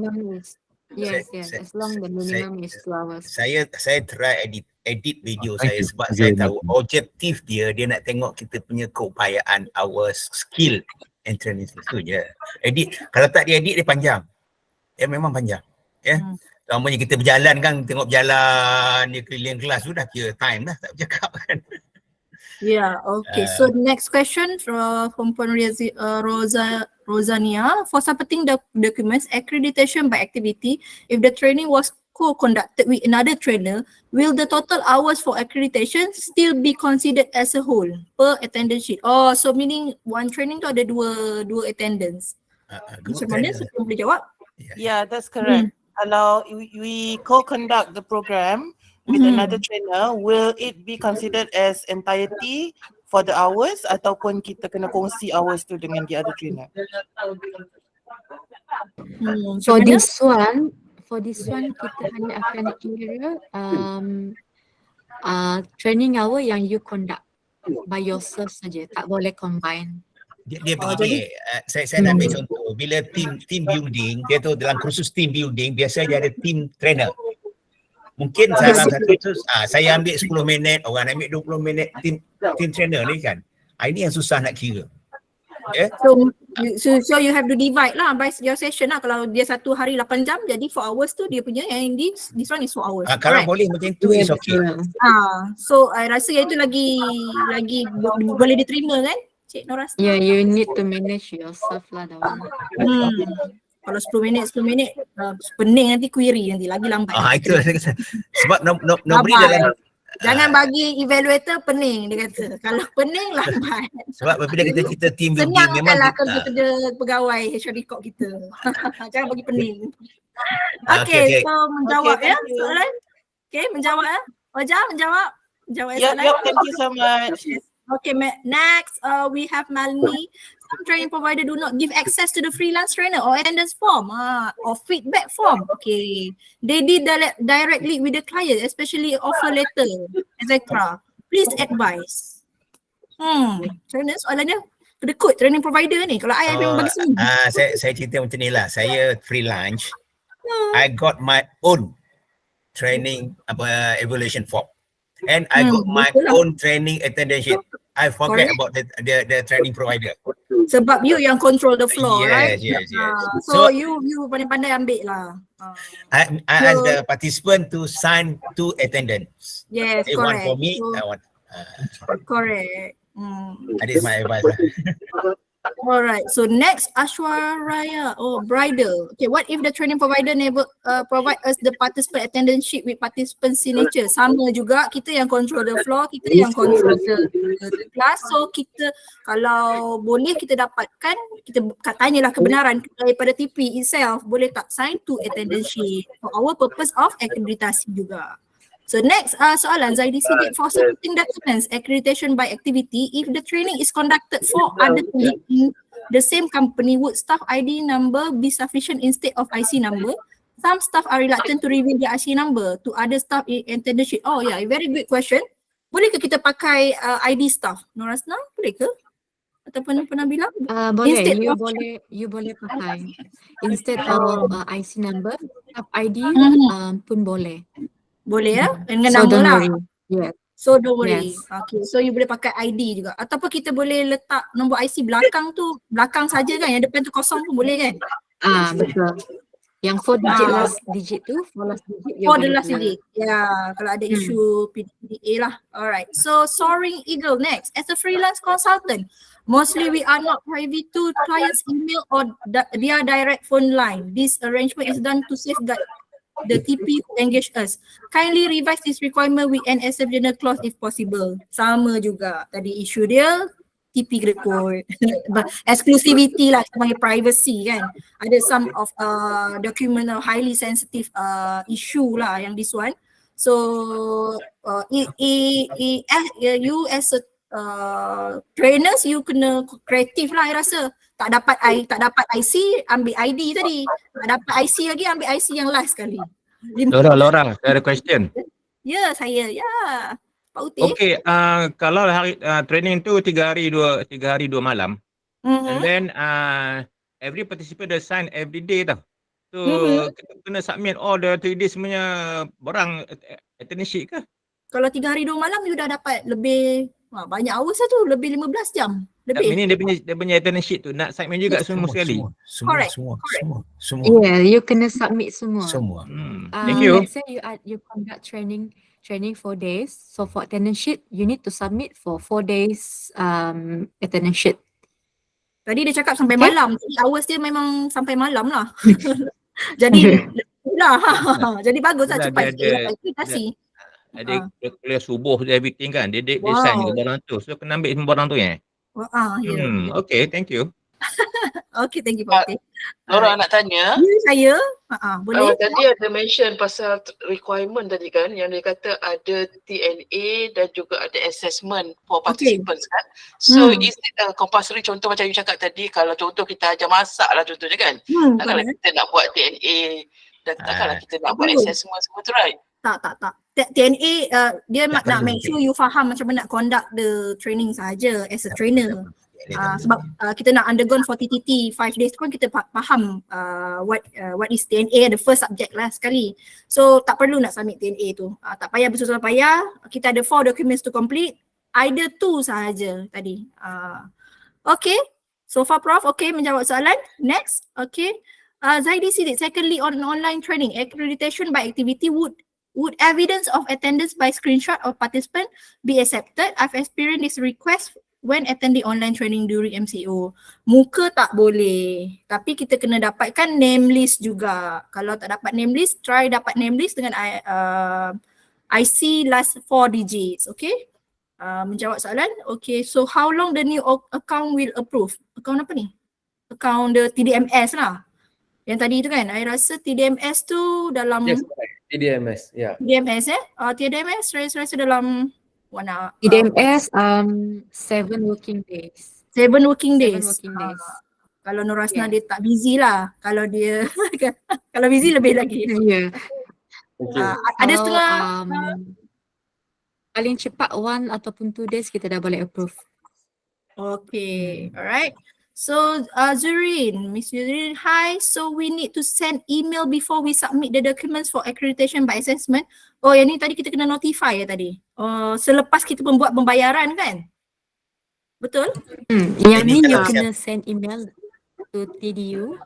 Yes, yes. As long the minimum is 2 hours. Saya try edit video Thank saya you. sebab Thank saya you very tahu much. objektif dia nak tengok kita punya keupayaan, our skill and training itu je. Edit, kalau tak dia edit dia panjang. Memang panjang. Namanya kita berjalan kan, tengok berjalan dia keliling kelas sudah kira time dah, tak bercakap kan. Yeah, okay. So next question from Rosania. For submitting the documents, accreditation by activity, if the training was co-conducted with another trainer, will the total hours for accreditation still be considered as a whole per attendance sheet? Oh, so meaning one training tu ada dua attendance. Macam mana? Siapa boleh jawab? Yeah, that's correct. Kalau we co-conduct the program with another trainer, will it be considered as entirety for the hours ataupun kita kena kongsi hours tu dengan the other trainer? For this one kita hanya akan kira training hour yang you conduct by yourself saja, tak boleh combine. Dia begini, saya nak ambil contoh, bila team building, dia tu dalam kursus team building, biasa dia ada team trainer. Mungkin dalam satu kursus, saya ambil 10 minit, orang ambil 20 minit, team trainer ni kan. Ini yang susah nak kira. So you have to divide lah by your session lah. Kalau dia satu hari 8 jam, jadi 4 hours tu dia punya, and this one is 4 hours. Kalau boleh macam tu is okay. So I rasa yang itu lagi boleh diterima kan, Cik Noras? Yeah, you need to manage yourself lah that one. Kalau 10 minit pening nanti query nanti lagi lambat. Itu sebab nobody dalam jangan bagi evaluator pening, dia kata. Kalau pening lambat. Sebab apabila kita team building memang senangkanlah kerja pegawai HRDCorp kita. Jangan bagi pening. Okay, so menjawab ya soalan. Okay, menjawab ya. Wajah menjawab soalan. Yep, thank you so much. Okay, next we have Malini. Some training provider do not give access to the freelance trainer or attendance form or feedback form. Okay, they did directly with the client, especially offer letter, etc. Please advise. Trainer soalannya kedekut training provider ni. Kalau I memang bagi semua. Saya cerita macam ni lah. Saya freelance. I got my own training evaluation form. And I got my own training attendance sheet. I forget about the training provider. Sebab you yang control the floor, right? Yes. So you pandai-pandai ambil lah. I ask the participant to sign 2 attendance. Yes, they correct. want for me, I want. Correct. That is my advice lah. Alright, so next Ashwaraya, bridal. Okay, what if the training provider never provide us the participant attendance sheet with participant signature? Sama juga, kita yang control the floor, kita yang control the class. So kita kalau boleh kita dapatkan, kita tanyalah kebenaran daripada TP itself, boleh tak sign 2 attendance sheet for our purpose of akreditasi juga. So next soalan Zaidi Siddiq, for submitting documents accreditation by activity, if the training is conducted for other colleagues in the same company, would staff ID number be sufficient instead of IC number? Some staff are reluctant to reveal their IC number to other staff in attendance sheet. Oh yeah, very good question. Boleh ke kita pakai ID staff? Norasna, boleh ke? Ataupun pernah bilang? Boleh, you boleh pakai. Instead of IC number, staff ID pun boleh. Boleh ya? Dengan nama lah. Yes. So don't worry. Yes. Okay, so you boleh pakai ID juga. Ataupun kita boleh letak nombor IC belakang tu, belakang saja kan, yang depan tu kosong pun boleh kan? Betul. Yang 4 digit last digit tu, 4 last digit. The last digit. Ya, kalau ada isu PDA lah. Alright. So Soaring Eagle next. As a freelance consultant, mostly we are not privy to clients' email or their direct phone line. This arrangement is done to safeguard the TP who engage us. Kindly revise this requirement with an exceptional clause if possible. Sama juga tadi isu dia, TP record. Exclusivity lah, kita panggil privacy kan. Ada some of document highly sensitive issue lah yang this one. So you as a trainers, you kena kreatif lah I rasa. Tak dapat IC, ambil ID tadi. Tak dapat IC lagi, ambil IC yang last sekali. Laura, saya ada question. Ya, saya. Ya. Pak Uti. Okay, kalau hari training tu 3 hari 2 malam. And then every participant dah sign every day tau. So kita kena submit all the 3 days punya barang attendance sheet ke? Kalau 3 hari 2 malam you dah dapat lebih banyak hours lah tu, lebih 15 jam. Tak, Lebih. meaning dia punya attendance sheet tu nak submit juga semua sekali. Correct. Semua. Yeah, you kena submit semua. Thank you. Let's say you conduct training 4 days. So for attendance sheet, you need to submit for 4 days attendance sheet. Tadi dia cakap sampai Okay. malam. Jadi hours dia memang sampai malam lah. Jadi lah. Jadi bagus lah cepat sikit dapat akreditasi. Ada kuliah subuh dia everything kan. Dia sign juga barang tu. So kena ambil semua barang tu Ya. Okay, thank you. Okay, thank you Pak. Laura nak tanya. Ya, saya. Boleh. Tadi ada mention pasal requirement tadi kan, yang dia kata ada TNA dan juga ada assessment for participants kan. So is it compulsory, contoh macam you cakap tadi, kalau contoh kita ajar masak lah contohnya kan. Takkanlah kita nak buat TNA dan takkanlah kita nak buat assessment semua tu, right? Tak. TNA dia nak make sure you faham macam mana nak conduct the training saja as a trainer. Sebab kita nak undergo for TTT 5 days pun kita faham what is TNA, the first subject lah sekali. So tak perlu nak submit TNA tu. Tak payah bersusah payah. Kita ada 4 documents to complete. Either 2 sahaja tadi. Okay. So far Prof, okay menjawab soalan. Next. Okay. Zaidi Siddiq, secondly on online training, accreditation by activity would evidence of attendance by screenshot of participant be accepted? I've experienced this request when attending online training during MCO. Muka tak boleh. Tapi kita kena dapatkan name list juga. Kalau tak dapat name list, try dapat name list dengan IC last 4 digits. Okay. Menjawab soalan. Okay. So how long the new account will approve? Account apa ni? Account the TDMS lah. Yang tadi tu kan. I rasa TDMS tu dalam... Yes, TDMS. Yeah. TDMS TDMS rasa dalam... TDMS 7 working days. 7 working days. Kalau Nurasna dia tak busy lah. Kalau dia kalau busy lebih lagi. Ada setengah paling cepat 1 ataupun 2 days kita dah boleh approve. Okay, alright. So Miss Zurin, hi. So we need to send email before we submit the documents for accreditation by assessment. Oh, yang ni tadi kita kena notify ya tadi. Selepas kita membuat pembayaran kan? Betul? Yang ni you kena send email to TDU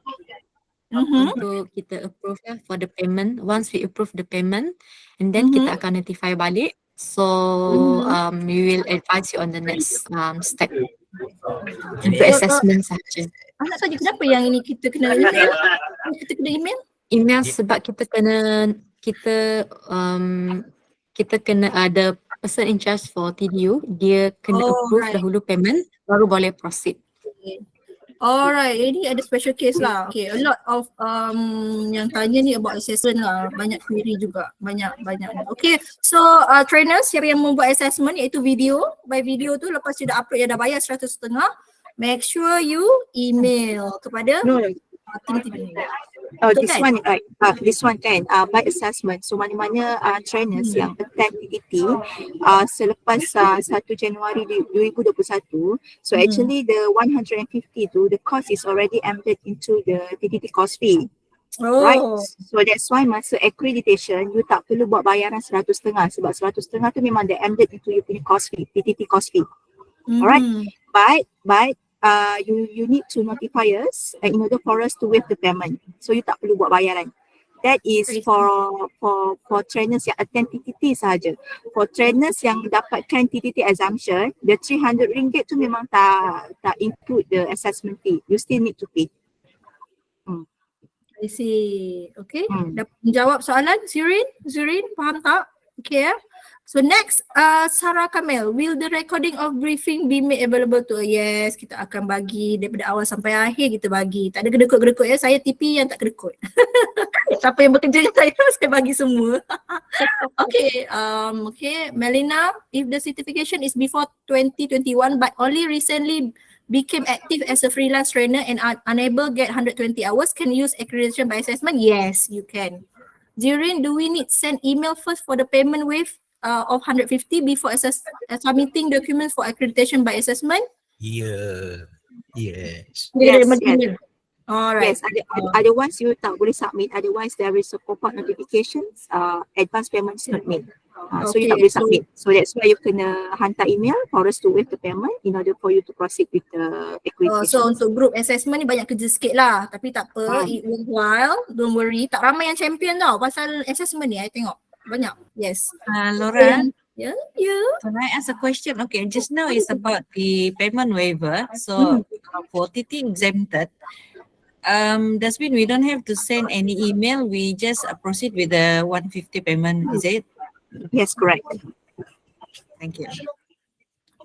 untuk kita approve lah for the payment. Once we approve the payment, and then kita akan notify balik. So we will advise you on the next step. Untuk assessment saja. Nak tanya kenapa yang ini kita kena email? Kita kena email? Email sebab kita kena ada person in charge for TDU, dia kena approve dahulu payment baru boleh proceed. Alright, ini ada special case lah. Okay, a lot of yang tanya ni about assessment lah. Banyak query juga. Banyak. Okay, so trainers siapa yang membuat assessment iaitu video. By video tu lepas you dah upload, you dah bayar 100.5. Make sure you email kepada tim-tim ni. This one right. This one kan by assessment. So mana-mana trainers yang attend TTT selepas 1 Januari 2021. So actually the 150 tu the cost is already embedded into the TTT cost fee. Right. So that's why masa accreditation you tak perlu buat bayaran 100.5 sebab 100.5 tu memang they embedded into you punya cost fee, TTT cost fee. Alright. But you need to notify us in order for us to waive the payment. So you tak perlu buat bayaran. That is for trainers yang attend TTT sahaja. For trainers yang dapatkan TTT exemption, the RM300 tu memang tak include the assessment fee. You still need to pay. I see. Okay. Dah menjawab soalan Zurin, faham tak? Okay ya. So next, Sarah Kamel, will the recording of briefing be made available to? Yes, kita akan bagi daripada awal sampai akhir kita bagi. Tak ada kedekut-kedekut ya, saya TP yang tak kedekut. Siapa yang bekerja dengan saya bagi semua. Okay, Melina, if the certification is before 2021 but only recently became active as a freelance trainer and are unable get 120 hours, can you use accreditation by assessment? Yes, you can. During, do we need send email first for the payment waive of 150 before submitting documents for accreditation by assessment? Yes. Alright. Yes, otherwise you tak boleh submit. Otherwise there is a pop-up notifications, advance payment is not made. So you tak boleh submit. So that's why you kena hantar email for us to waive the payment in order for you to proceed with the accreditation. So untuk group assessment ni banyak kerja sikit lah. Tapi tak apa, it worthwhile. Don't worry. Tak ramai yang champion tau pasal assessment ni, I tengok. Banyak. Yes. Laura, Yeah. can I ask a question? Okay, just now is about the payment waiver. So for TT exempted, does mean we don't have to send any email, we just proceed with the 150 payment, is it? Yes, correct. Thank you.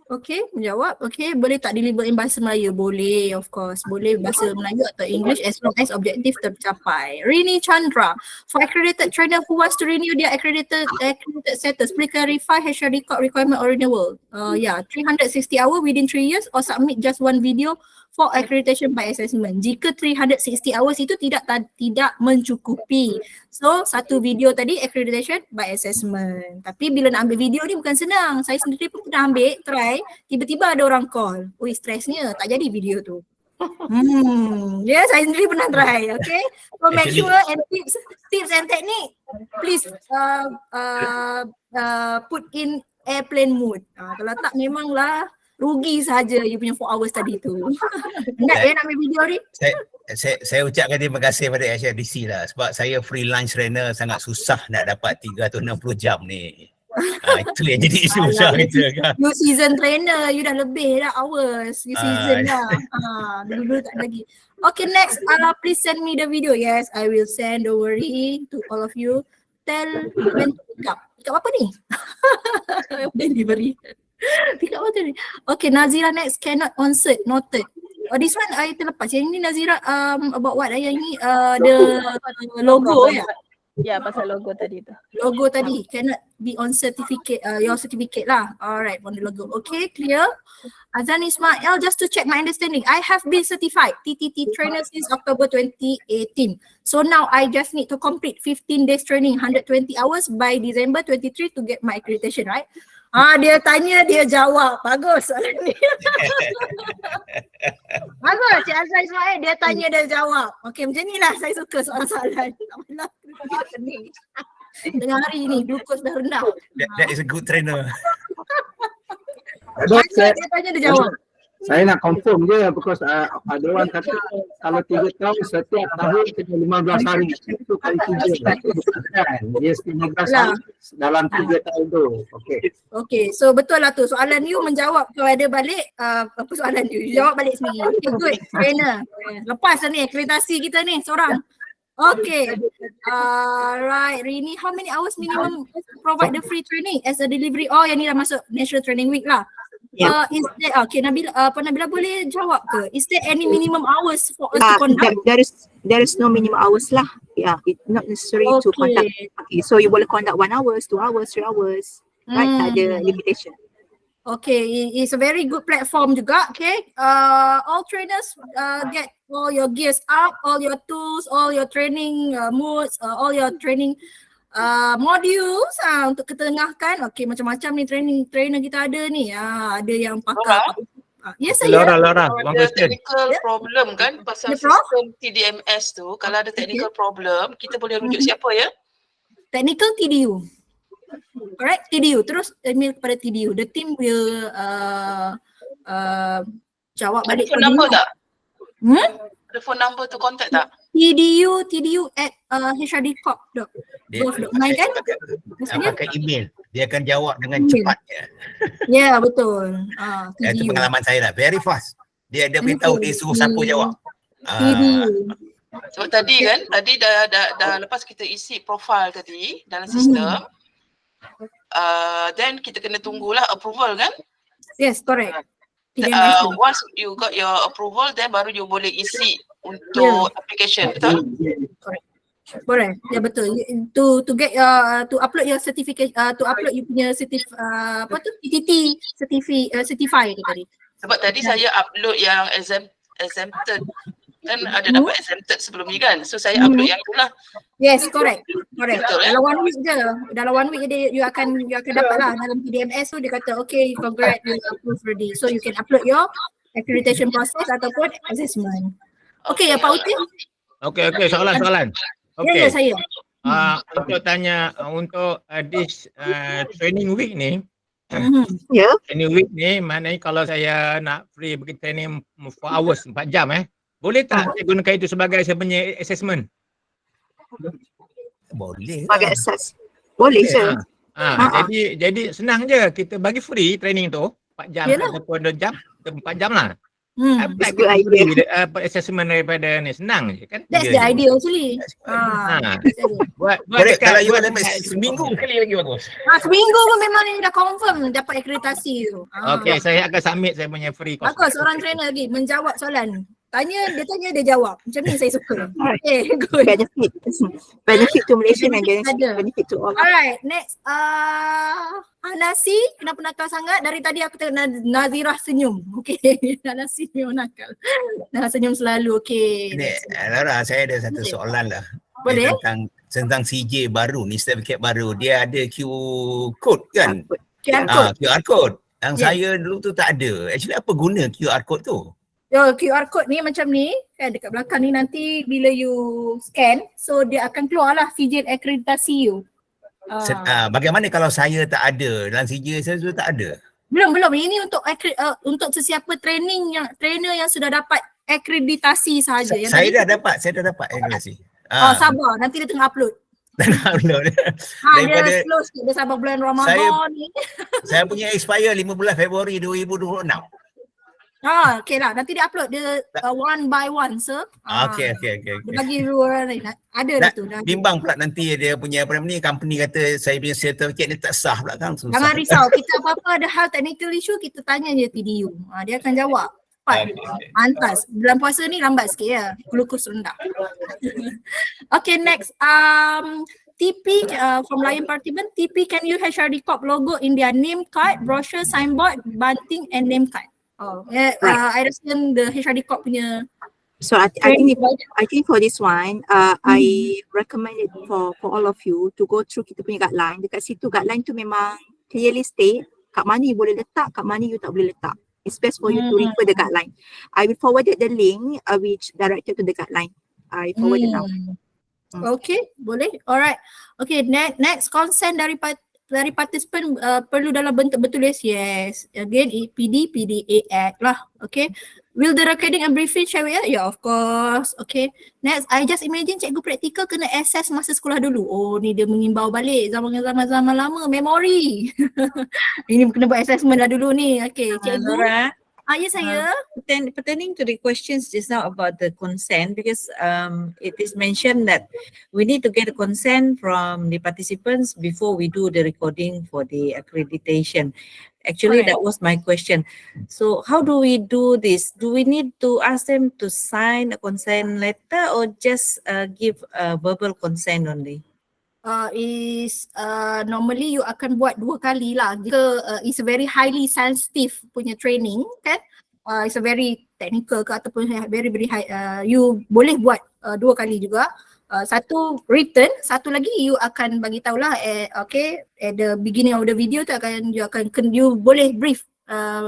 Okay, menjawab. Okay, boleh tak deliver in bahasa Melayu? Boleh, of course. Boleh bahasa Melayu atau English as long as objektif tercapai. Rini Chandra, for accredited trainer who wants to renew their accredited status, please clarify HRDCorp requirement or renewal. 360 hour within 3 years or submit just one video for accreditation by assessment. Jika 360 hours itu tidak mencukupi. So, satu video tadi accreditation by assessment. Tapi bila nak ambil video ni bukan senang. Saya sendiri pun pernah ambil, try. Tiba-tiba ada orang call. Ui, stresnya tak jadi video tu. Saya sendiri pernah try, okay. So make sure and tips and technique, please put in airplane mode. Kalau tak memanglah rugi saja you punya 4 hours tadi tu. Ingat nak ambil video ni? Saya ucapkan terima kasih pada HRDC lah sebab saya freelance trainer sangat susah nak dapat 360 jam ni. Itu yang jadi susah kita kan. You season trainer, you dah lebih dah hours. You season dah. Dulu tak lagi. Okay, next, please send me the video. Yes, I will send, don't worry, to all of you. Tell when to pick up. Pick up apa ni? Delivery. Pick up apa ni? Okay, Nazira next, cannot on-cert, noted. This one I terlepas. Yang ni Nazira about what? Yang ni the logo ya? Ya, pasal logo tadi tu. Logo tadi cannot be on certificate, your certificate lah. Alright, on the logo. Okay, clear. Azan Ismail, just to check my understanding, I have been certified TTT trainer since October 2018. So now I just need to complete 15 days training, 120 hours by December 23 to get my accreditation, right? Dia tanya, dia jawab. Bagus soalan ni. Bagus, Cik Azan Ismail. Dia tanya, dia jawab. Okay, macam ni lah saya suka soalan-soalan. Tengah hari ni, glukos dah rendah. That is a good trainer. Dia tanya, dia jawab. Saya nak confirm je because ada orang kata kalau 3 tahun setiap tahun kena 15 hari. Itu kali 3 kan. Dia 15 hari dalam 3 tahun tu. Okay, so betul lah tu. Soalan you menjawab kepada balik apa soalan you. You jawab balik sendiri. Okay, good. Trainer. Lepas lah ni akreditasi kita ni seorang. Okay. Right, Rini, how many hours minimum provide the free training as a delivery? Oh, yang ni dah masuk National Training Week lah. Is there, okay, Nabila boleh jawab ke? Is there any minimum hours for us to conduct? There is no minimum hours lah. Yeah, it's not necessary to conduct. Okay, so you boleh conduct 1 hour, 2 hours, 3 hours. Right, tak ada limitation. Okay, it's a very good platform juga. Okay, all trainers get all your gears up, all your tools, all your training modes, all your training modules untuk ketengahkan. Okay, macam-macam ni trainer kita ada ni. Ada yang pakar. Yes, saya. Laura, ada technical problem kan pasal sistem TDMS tu. Kalau ada technical problem, kita boleh rujuk siapa ya? Technical TDU. Alright, TDU. Terus email kepada TDU. The team will jawab balik. Ada phone number tak? Ada phone number tu contact tak? TDU at HRDCorp.gov.my kan? Dia pakai email. Dia akan jawab dengan cepat. Ya, betul. Itu pengalaman saya lah. Very fast. Dia beritahu dia suruh siapa jawab. TDU. Sebab tadi kan, tadi dah lepas kita isi profile tadi dalam sistem, then kita kena tunggulah approval kan? Yes, correct. Once you got your approval, then baru you boleh isi untuk application, betul? Correct. Boleh, ya betul. To get to upload your certificate, to upload you punya apa tu TTT certify tu tadi. Sebab tadi saya upload yang exempted kan, ada dapat exempted sebelum ni kan, so saya upload yang itulah. Yes, correct. Betul, dalam 1 week je, dalam 1 week you akan dapat lah dalam PDMS tu. Dia kata okay, congrats, you approved already, so you can upload your accreditation process ataupun assessment. Okay, Pak Uti. Okey, soalan. Ya, Okey. saya. Untuk tanya untuk this training week ni, Ya. training week ni maknanya kalau saya nak free pergi training 4 hours, 4 jam boleh tak saya gunakan itu sebagai saya punya assessment? Boleh Sebagai lah. assess. Boleh je. Jadi senang je, kita bagi free training tu 4 jam Yalah. ataupun 2 jam, 4 jam lah. Apply It's a good kita idea. free assessment daripada ni, senang je kan. That's the idea actually. Buat Correct, kalau you buat dapat seminggu kali lagi bagus. Seminggu pun memang ni dah confirm dapat akreditasi tu. Okey, saya akan submit saya punya free course. Bagus, seorang trainer lagi menjawab soalan. Dia tanya, dia jawab. Macam ni saya suka. Okay, good. Benefit to Malaysia and benefit to all. Alright, next. Nasi, kenapa nakal sangat? Dari tadi aku tengok Nazirah senyum. Okay, Nasi memang nakal. Nah, senyum selalu. Okay. Laura, saya ada satu soalan lah. Boleh? Tentang CJ baru ni, certificate baru. Dia ada code kan? QR code. QR code. Yang saya dulu tu tak ada. Actually apa guna QR code tu? QR code ni macam ni, kan dekat belakang ni nanti bila you scan, so dia akan keluar lah sijil akreditasi you. Bagaimana kalau saya tak ada? Dalam CJ saya sudah tak ada. Belum. Ini untuk sesiapa trainer yang sudah dapat akreditasi sahaja. Saya dah dapat akreditasi. Sabar, nanti dia tengah upload. Dia slow sikit, dia sabar bulan Ramadan ni. Saya punya expire 15 Februari 2026. Okay lah, nanti dia upload dia one by one, sir. Okay. Dia bagi luar ni, ada dah tu. Bimbang pula nanti dia punya company kata saya punya certificate ni tak sah pula kan. Susah. Jangan risau, kita apa-apa ada hal technical issue, kita tanya je TDU. Dia akan jawab. Antas. Bulan puasa ni lambat sikit ya. Glukos rendah. Okay, next. TP from Lion Partiban, TP can use HRDCorp logo in their name card, brochure, signboard, bunting and name card. I rasa the HRDCorp punya. So I think for this one, I recommend it for all of you to go through kita punya guideline. Dekat situ guideline tu memang clearly state kat mana you boleh letak, kat mana you tak boleh letak. It's best for you to refer the guideline. I will forward the link which directed to the guideline. I forward it now. Okay, boleh. Alright. Okay, next consent dari participant perlu dalam bentuk bertulis. Yes. Again, PDA Act lah. Okay. Will the recording and briefing share with you? Yeah, of course. Okay. Next, I just imagine cikgu praktikal kena access masa sekolah dulu. Oh, ni dia mengimbau balik zaman lama, memori. Ini kena buat assessment dah dulu ni. Okay, cikgu. Laura, ya saya. Pertaining to the questions just now about the consent, because it is mentioned that we need to get a consent from the participants before we do the recording for the accreditation. Actually, that was my question. So how do we do this? Do we need to ask them to sign a consent letter or just give a verbal consent only? Normally you akan buat 2 kali lah. Jika it's a very highly sensitive punya training kan, it's a very technical ke ataupun very high, you boleh buat 2 kali juga. Satu written, satu lagi you akan bagi tahulah at the beginning of the video tu you boleh brief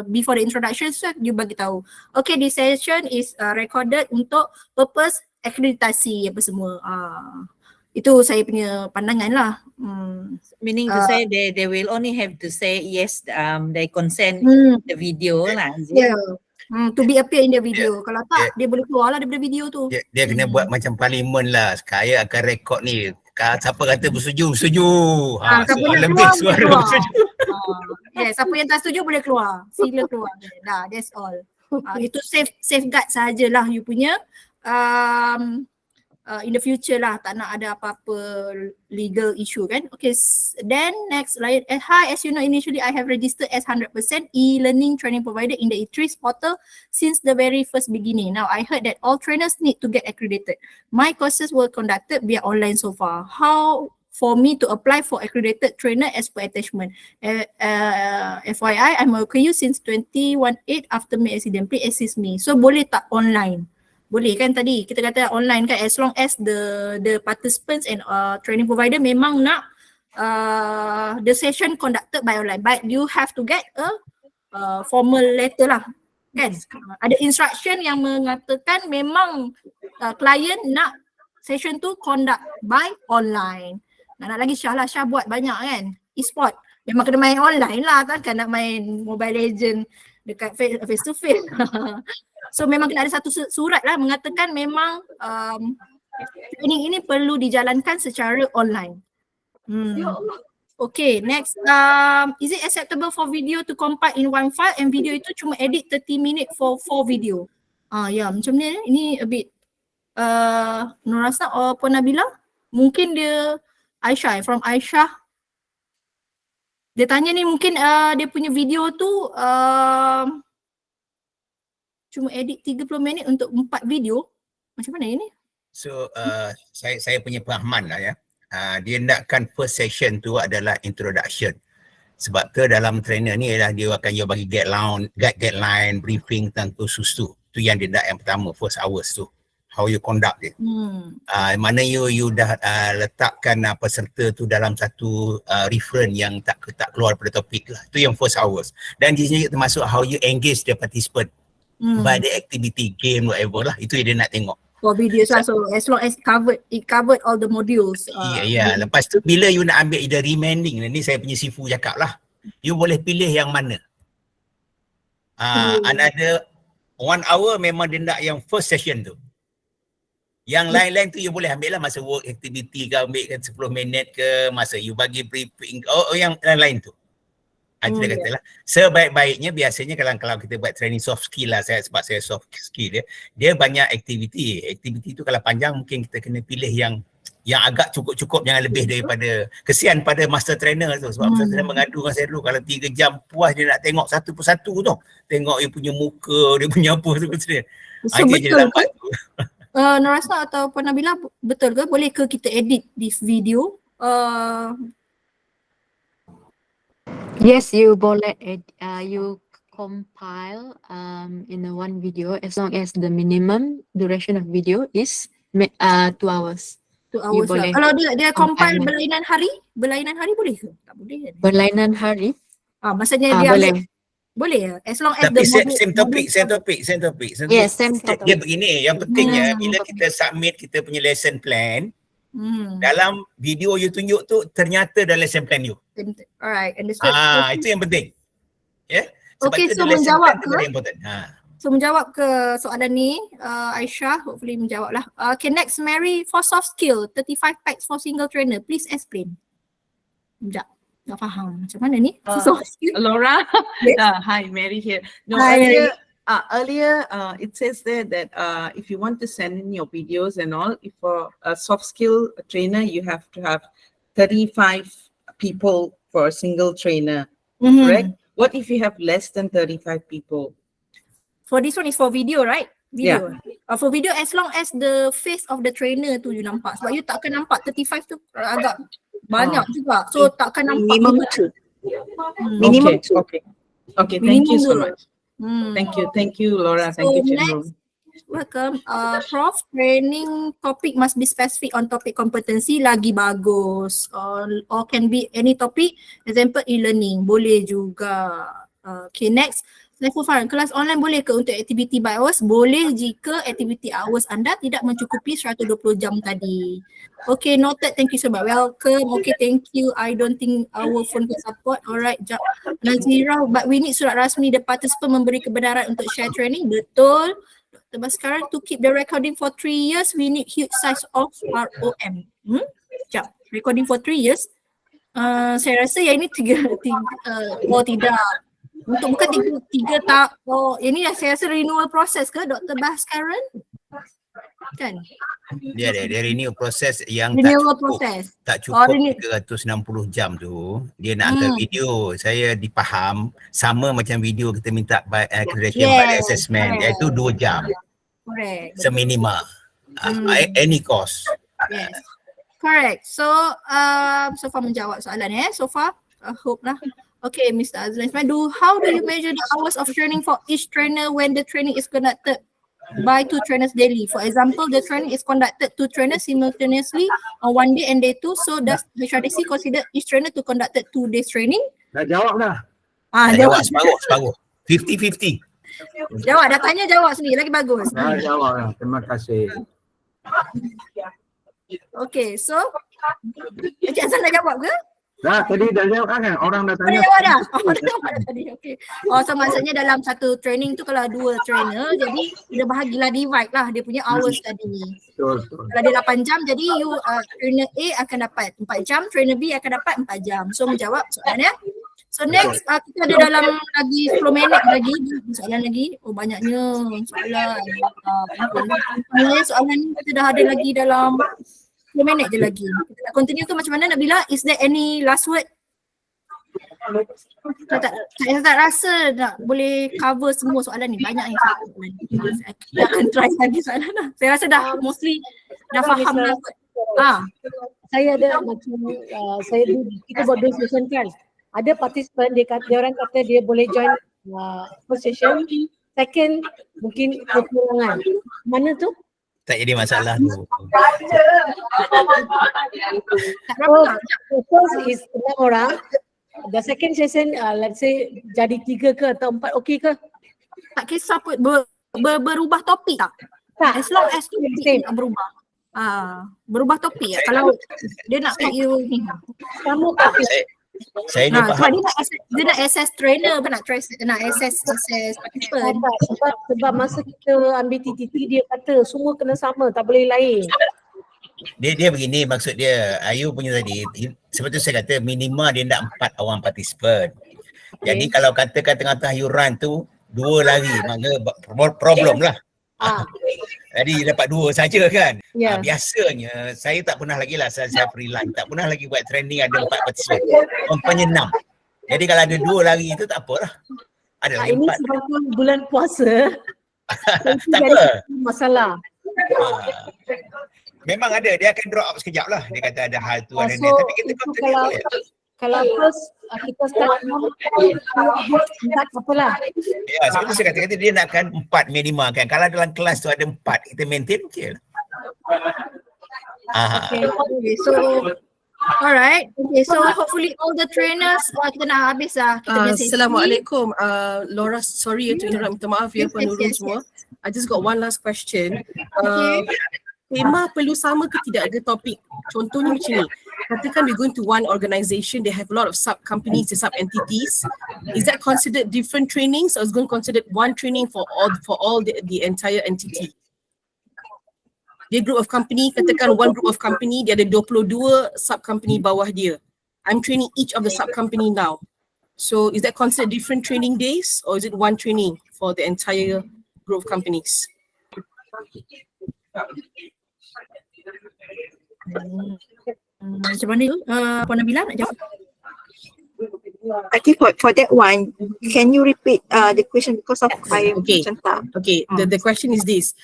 before the introduction, so you bagi tahu. Okay, this session is recorded untuk purpose akreditasi apa semua. Itu saya punya pandangan lah. Meaning to say they will only have to say yes, they consent the video lah. Yeah. To be appear in the video. Kalau tak, dia boleh keluar lah daripada video tu. Dia kena buat macam parlimen lah. Saya akan rekod ni. Siapa kata bersetuju. Siapa nak lebih keluar, suara keluar. bersetuju. Siapa yang tak setuju boleh keluar. Sila keluar. Dah, that's all. Itu safeguard sahajalah you punya. In the future lah, tak nak ada apa-apa legal issue kan. Okay, then next, hi, as you know, initially I have registered as 100% e-learning training provider in the E3 portal since the very first beginning. Now I heard that all trainers need to get accredited. My courses were conducted via online so far. How for me to apply for accredited trainer as per attachment? FYI, I'm a KU since 2018 after May accident. Please assist me. So boleh tak online? Boleh kan, tadi kita kata online kan, as long as the participants and training provider memang nak the session conducted by online, but you have to get a formal letter lah Kan? Ada instruction yang mengatakan memang klien nak session tu conduct by online. Nak lagi Syah lah, Syah buat banyak kan, e-sport. Memang kena main online lah, takkan nak main Mobile Legend dekat face to face. So memang kena ada satu surat lah mengatakan memang training ini perlu dijalankan secara online. Okay, next. Is it acceptable for video to compile in one file and video itu cuma edit 30 minit for 4 video? Ya, macam ni. Ini a bit Nur Rasna or Nabila? Mungkin dia Aisyah, from Aisyah. Dia tanya ni mungkin dia punya video tu cuma edit 30 minit untuk 4 video. Macam mana ini? So saya punya pemahaman lah ya. Dia nakkan first session tu adalah introduction. Sebab ke dalam trainer ni adalah dia akan bagi guideline, briefing tentang susu. Tu yang dia nak yang pertama, first hours tu. How you conduct it. Mana you dah letakkan peserta tu dalam satu reference yang tak keluar daripada topik lah. Tu yang first hours. Dan di sini termasuk how you engage the participant by the activity, game, whatever lah. Itu yang dia nak tengok. For videos lah, so as long as it covered all the modules. Ya. Lepas tu bila you nak ambil the remaining, ni saya punya sifu cakap lah. You boleh pilih yang mana. Another 1 hour memang dia nak yang first session tu. Yang lain-lain tu you boleh ambil lah masa work activity ke, ambil kan 10 minit ke, masa you bagi briefing, yang lain-lain tu. Kita katalah sebaik-baiknya biasanya kalau kita buat training soft skill lah, sebab saya soft skill dia banyak aktiviti tu kalau panjang mungkin kita kena pilih yang agak cukup-cukup, jangan lebih daripada, kesian pada master trainer tu sebab master trainer mengadu dengan saya dulu kalau 3 jam puas dia nak tengok satu persatu tu, tengok dia punya muka, dia punya apa tu. So betul ke? Nur Rasna atau Puan Nabila, betul ke? Boleh ke kita edit this video? Yes, you boleh you compile in one video as long as the minimum duration of video is 2 hours. 2 hours lah. Kalau dia compile berlainan hari boleh ke? Tak boleh kan? Berlainan hari? Maksudnya dia boleh. Boleh ya? As long as tapi the same topic. Yes, same topic. Dia begini, yang pentingnya bila kita submit kita punya lesson plan, dalam video you tunjuk tu ternyata dalam lesson plan you. Alright, understood. Itu yang penting. Ya. Okay, so menjawab ke? So menjawab ke soalan ni, Aisyah hopefully menjawab lah. Okay, next, Mary, for soft skill, 35 packs for single trainer, please explain. Sekejap. Tak faham macam mana ni? Laura, yes. Hi, Mary here. No, Hi, earlier it says there that if you want to send in your videos and all, if for a soft skill trainer, you have to have 35 people for a single trainer, correct? What if you have less than 35 people? For this one is for video, right? Video. Yeah. For video, as long as the face of the trainer tu you nampak. Sebab you takkan nampak 35 tu agak banyak juga. So takkan nampak. Minimum 2. Minimum 2. Okay, thank you so much. Thank you, Laura. So thank you, next, welcome. Prof, training topic must be specific on topic competency, lagi bagus. Or can be any topic. Example, e-learning. Boleh juga. Okay, next. Saiful Farhan, kelas online boleh ke untuk activity by hours? Boleh jika activity hours anda tidak mencukupi 120 jam tadi. Okay, noted. Thank you so much. Welcome. Okay, thank you. I don't think our phone can support. Alright, Nazira, but we need surat rasmi the participant memberi kebenaran untuk share training. Betul. Dr. Baskara, to keep the recording for 3 years, we need huge size of ROM. Sekejap. Recording for 3 years. Saya rasa yang ini tidak. Untuk bukan tiga tak. Ini saya rasa renewal process ke Dr. Baskaran? Kan? Dia renewal process yang tak cukup 360 jam tu. Dia nak hantar video. Saya dipaham sama macam video kita minta by accreditation by assessment, iaitu 2 jam. Correct. Seminimal. Any cost. Yes. Correct. So far menjawab soalan so far. Hope lah. Okay, Mr. Azlan, how do you measure the hours of training for each trainer when the training is conducted by 2 trainers daily? For example, the training is conducted 2 trainers simultaneously on one day and day 2. So does HRDC consider each trainer to conduct 2 days training? Dah jawab dah. Jawab separuh. 50-50. Jawab, dah tanya jawab sendiri lagi bagus. Jawab lah. Terima kasih. Okay, so Encik Hassan dah jawab ke? Dah, tadi dah jawab kan? Orang dah Dah tanya. jawab dah? Oh, dah jawab dah tadi, okay. Oh, so maksudnya dalam satu training tu kalau 2 trainer, jadi dia bahagilah divide lah dia punya hours tadi. Betul. Kalau dia 8 jam, jadi you trainer A akan dapat 4 jam, trainer B akan dapat 4 jam. So menjawab soalan ya. So next kita ada dalam lagi 10 minit lagi soalan lagi. Oh banyaknya soalan. Soalan ni kita dah ada lagi dalam 10 minit je lagi. Kita nak continue ke macam mana Nabila? Is there any last word? Saya tak rasa nak boleh cover semua soalan ni. Banyak yang soalan. Kita akan try lagi soalan lah. Saya rasa dah mostly dah faham lah. Saya ada macam kita buat 2 session kan. Ada participant dia orang kata dia boleh join first session, second mungkin kekurangan. Mana tu? Tak jadi masalah tu. First is 6 orang. The second session let's say jadi 3 ke atau 4, okey ke? Tak kisah pun berubah topik tak? Tak. As long as topik nak berubah. Berubah topik ya. Kalau dia nak pick you ni. Kamu topik. Saya ni faham. Dia nak assess trainer pun nak assess participant. Sebab masa kita ambil TTT dia kata semua kena sama, tak boleh lain. Dia begini maksud dia. Ayu punya tadi, seperti saya kata minima dia nak 4 orang participant. Jadi kalau katakan tengah-tengah you run tu 2 lari, maka problem lah. Jadi dapat 2 saja kan. Biasanya saya tak pernah lagi lah saya freelance, tak pernah lagi buat training ada 4 participant. Umpamanya 6. Jadi kalau ada 2 lari itu tak apalah. Ada lagi 4. Ini sebab bulan puasa. Tak apa. Masalah. Memang ada, dia akan drop up sekejap lah. Dia kata ada hal tu ada ni. Tapi kita continue boleh. Kalau first kita start tak apalah. Ya, seperti saya kata dia nakkan 4 minima kan. Kalau dalam kelas tu ada 4, kita maintain okey lah. Okay, so alright. Okay, so hopefully all the trainers kita nak habis lah. Assalamualaikum. Laura, sorry to interrupt. Minta maaf ya penurun semua. I just got one last question. Tema perlu sama ke tidak ke topik? Contohnya macam ni. Katakan we're going to one organisation, they have a lot of sub-companies and sub-entities. Is that considered different trainings or is going to considered one training for all the entire entity? Dia group of company, katakan one group of company, dia ada 22 sub-company bawah dia. I'm training each of the sub-company now. So is that considered different training days or is it one training for the entire group of companies? Macam mana tu? Puan Nabila nak jawab? I think for that one, can you repeat the question because of I macam tak. Okay, the question is this.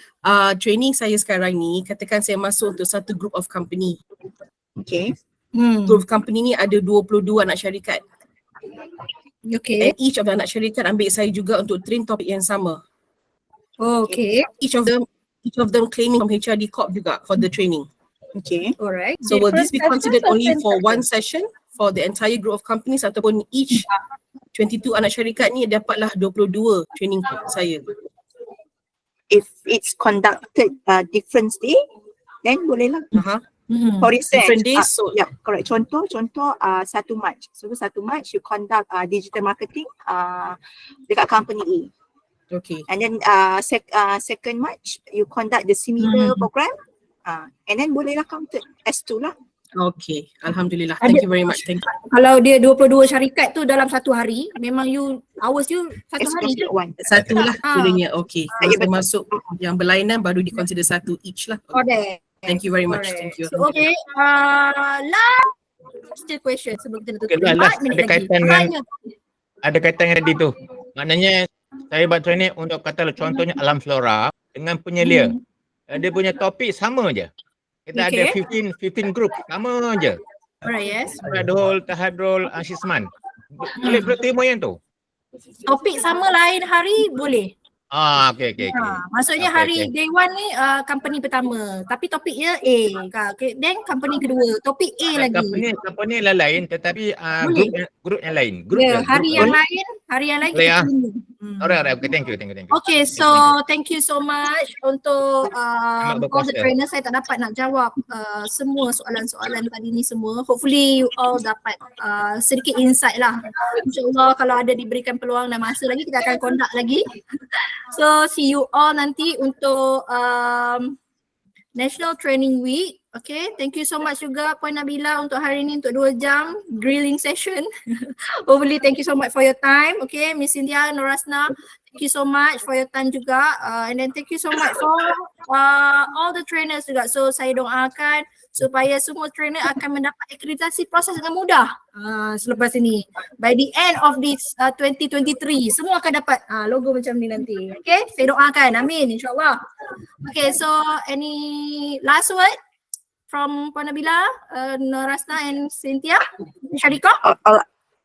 Training saya sekarang ni, katakan saya masuk untuk satu group of company. Okay. Group of company ni ada 22 anak syarikat. Okay. And each of the anak syarikat ambil saya juga untuk train topik yang sama. Oh, okay. Each of them claiming from HRDCorp juga for the training. Okay. Alright. So will this be considered only for one session for the entire group of companies ataupun each 22 anak syarikat ni dapatlah 22 training saya? If it's conducted different day, then boleh lah. For instance, Different days, so yeah, correct. Contoh 1 March. So 1 March you conduct digital marketing dekat company A. Okay. And then 2nd March you conduct the similar program. And then bolehlah counted as 2 lah. Okay, Alhamdulillah. Thank you very much. Thank you. Kalau dia 22 syarikat tu dalam satu hari, memang hours you satu hari je. Satu lah kiranya. Okay. Kalau saya masuk yang berlainan baru di-consider 1 each lah. Correct. Thank you very much. Thank you. So, okay. Last question sebelum kita tutup. Ada kaitan dengan tadi tu. Maknanya saya buat training untuk kata contohnya alam flora dengan penyelia. Dia punya topik sama je. Kita ada 15 group sama je. Alright, yes. Tahadrol, assessment. Boleh terima yang tu? Topik sama lain hari boleh. Okay. Maksudnya hari day one ni company pertama, tapi topiknya A. Then company kedua, topik A lagi. Company lain tetapi group yang lain. Hari yang lain kita Alright, okay, thank you. Okay, so thank you so much untuk Selamat all the berpuasa. trainers. Saya tak dapat nak jawab semua soalan-soalan tadi ni semua. Hopefully you all dapat sedikit insight lah. InsyaAllah kalau ada diberikan peluang dan masa lagi, kita akan conduct lagi. So see you all nanti untuk National Training Week. Okay, thank you so much juga Puan Nabila untuk hari ini untuk 2 jam grilling session. Hopefully thank you so much for your time. Okay, Miss Cynthia, Norasna, thank you so much for your time juga. And then thank you so much for all the trainers juga. So saya doakan supaya semua trainer akan mendapat akreditasi proses dengan mudah selepas ini. By the end of this 2023, semua akan dapat logo macam ni nanti. Okay, saya doakan. Amin, insyaAllah. Okay, so any last word from Puan Nabila, Norasna and Cynthia? HRDCorp?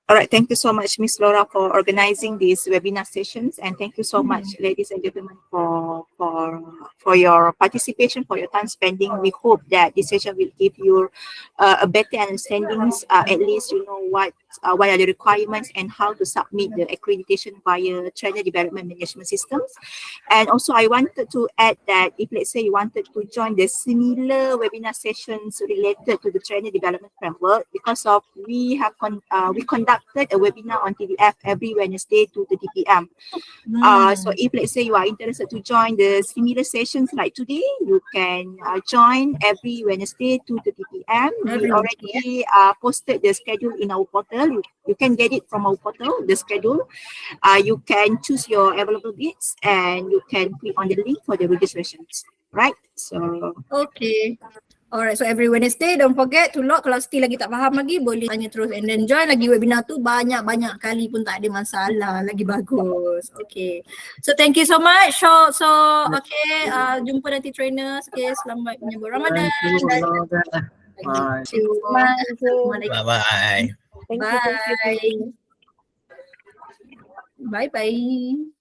All right, thank you so much, Miss Laura, for organizing these webinar sessions, and thank you so much, ladies and gentlemen, for your participation, for your time spending. We hope that this session will give you a better understanding, at least you know what are the requirements and how to submit the accreditation via trainer development management systems. And also, I wanted to add that if let's say you wanted to join the similar webinar sessions related to the trainer development framework, because of we conducted a webinar on TDF every Wednesday 2:30 p.m. So if let's say you are interested to join the similar sessions like today, you can join every Wednesday 2:30 p.m. We already posted the schedule in our portal. You can get it from our portal, the schedule. You can choose your available dates and you can click on the link for the registrations. Right? So okay. Alright, so every Wednesday, don't forget to log. Kalau still lagi tak faham lagi, boleh tanya terus. And then join lagi webinar tu banyak-banyak kali pun tak ada masalah. Lagi bagus. Okay. So thank you so much. So okay, jumpa nanti trainers. Okay, selamat menyambut Ramadan. Bye. Bye-bye. Bye. Bye-bye.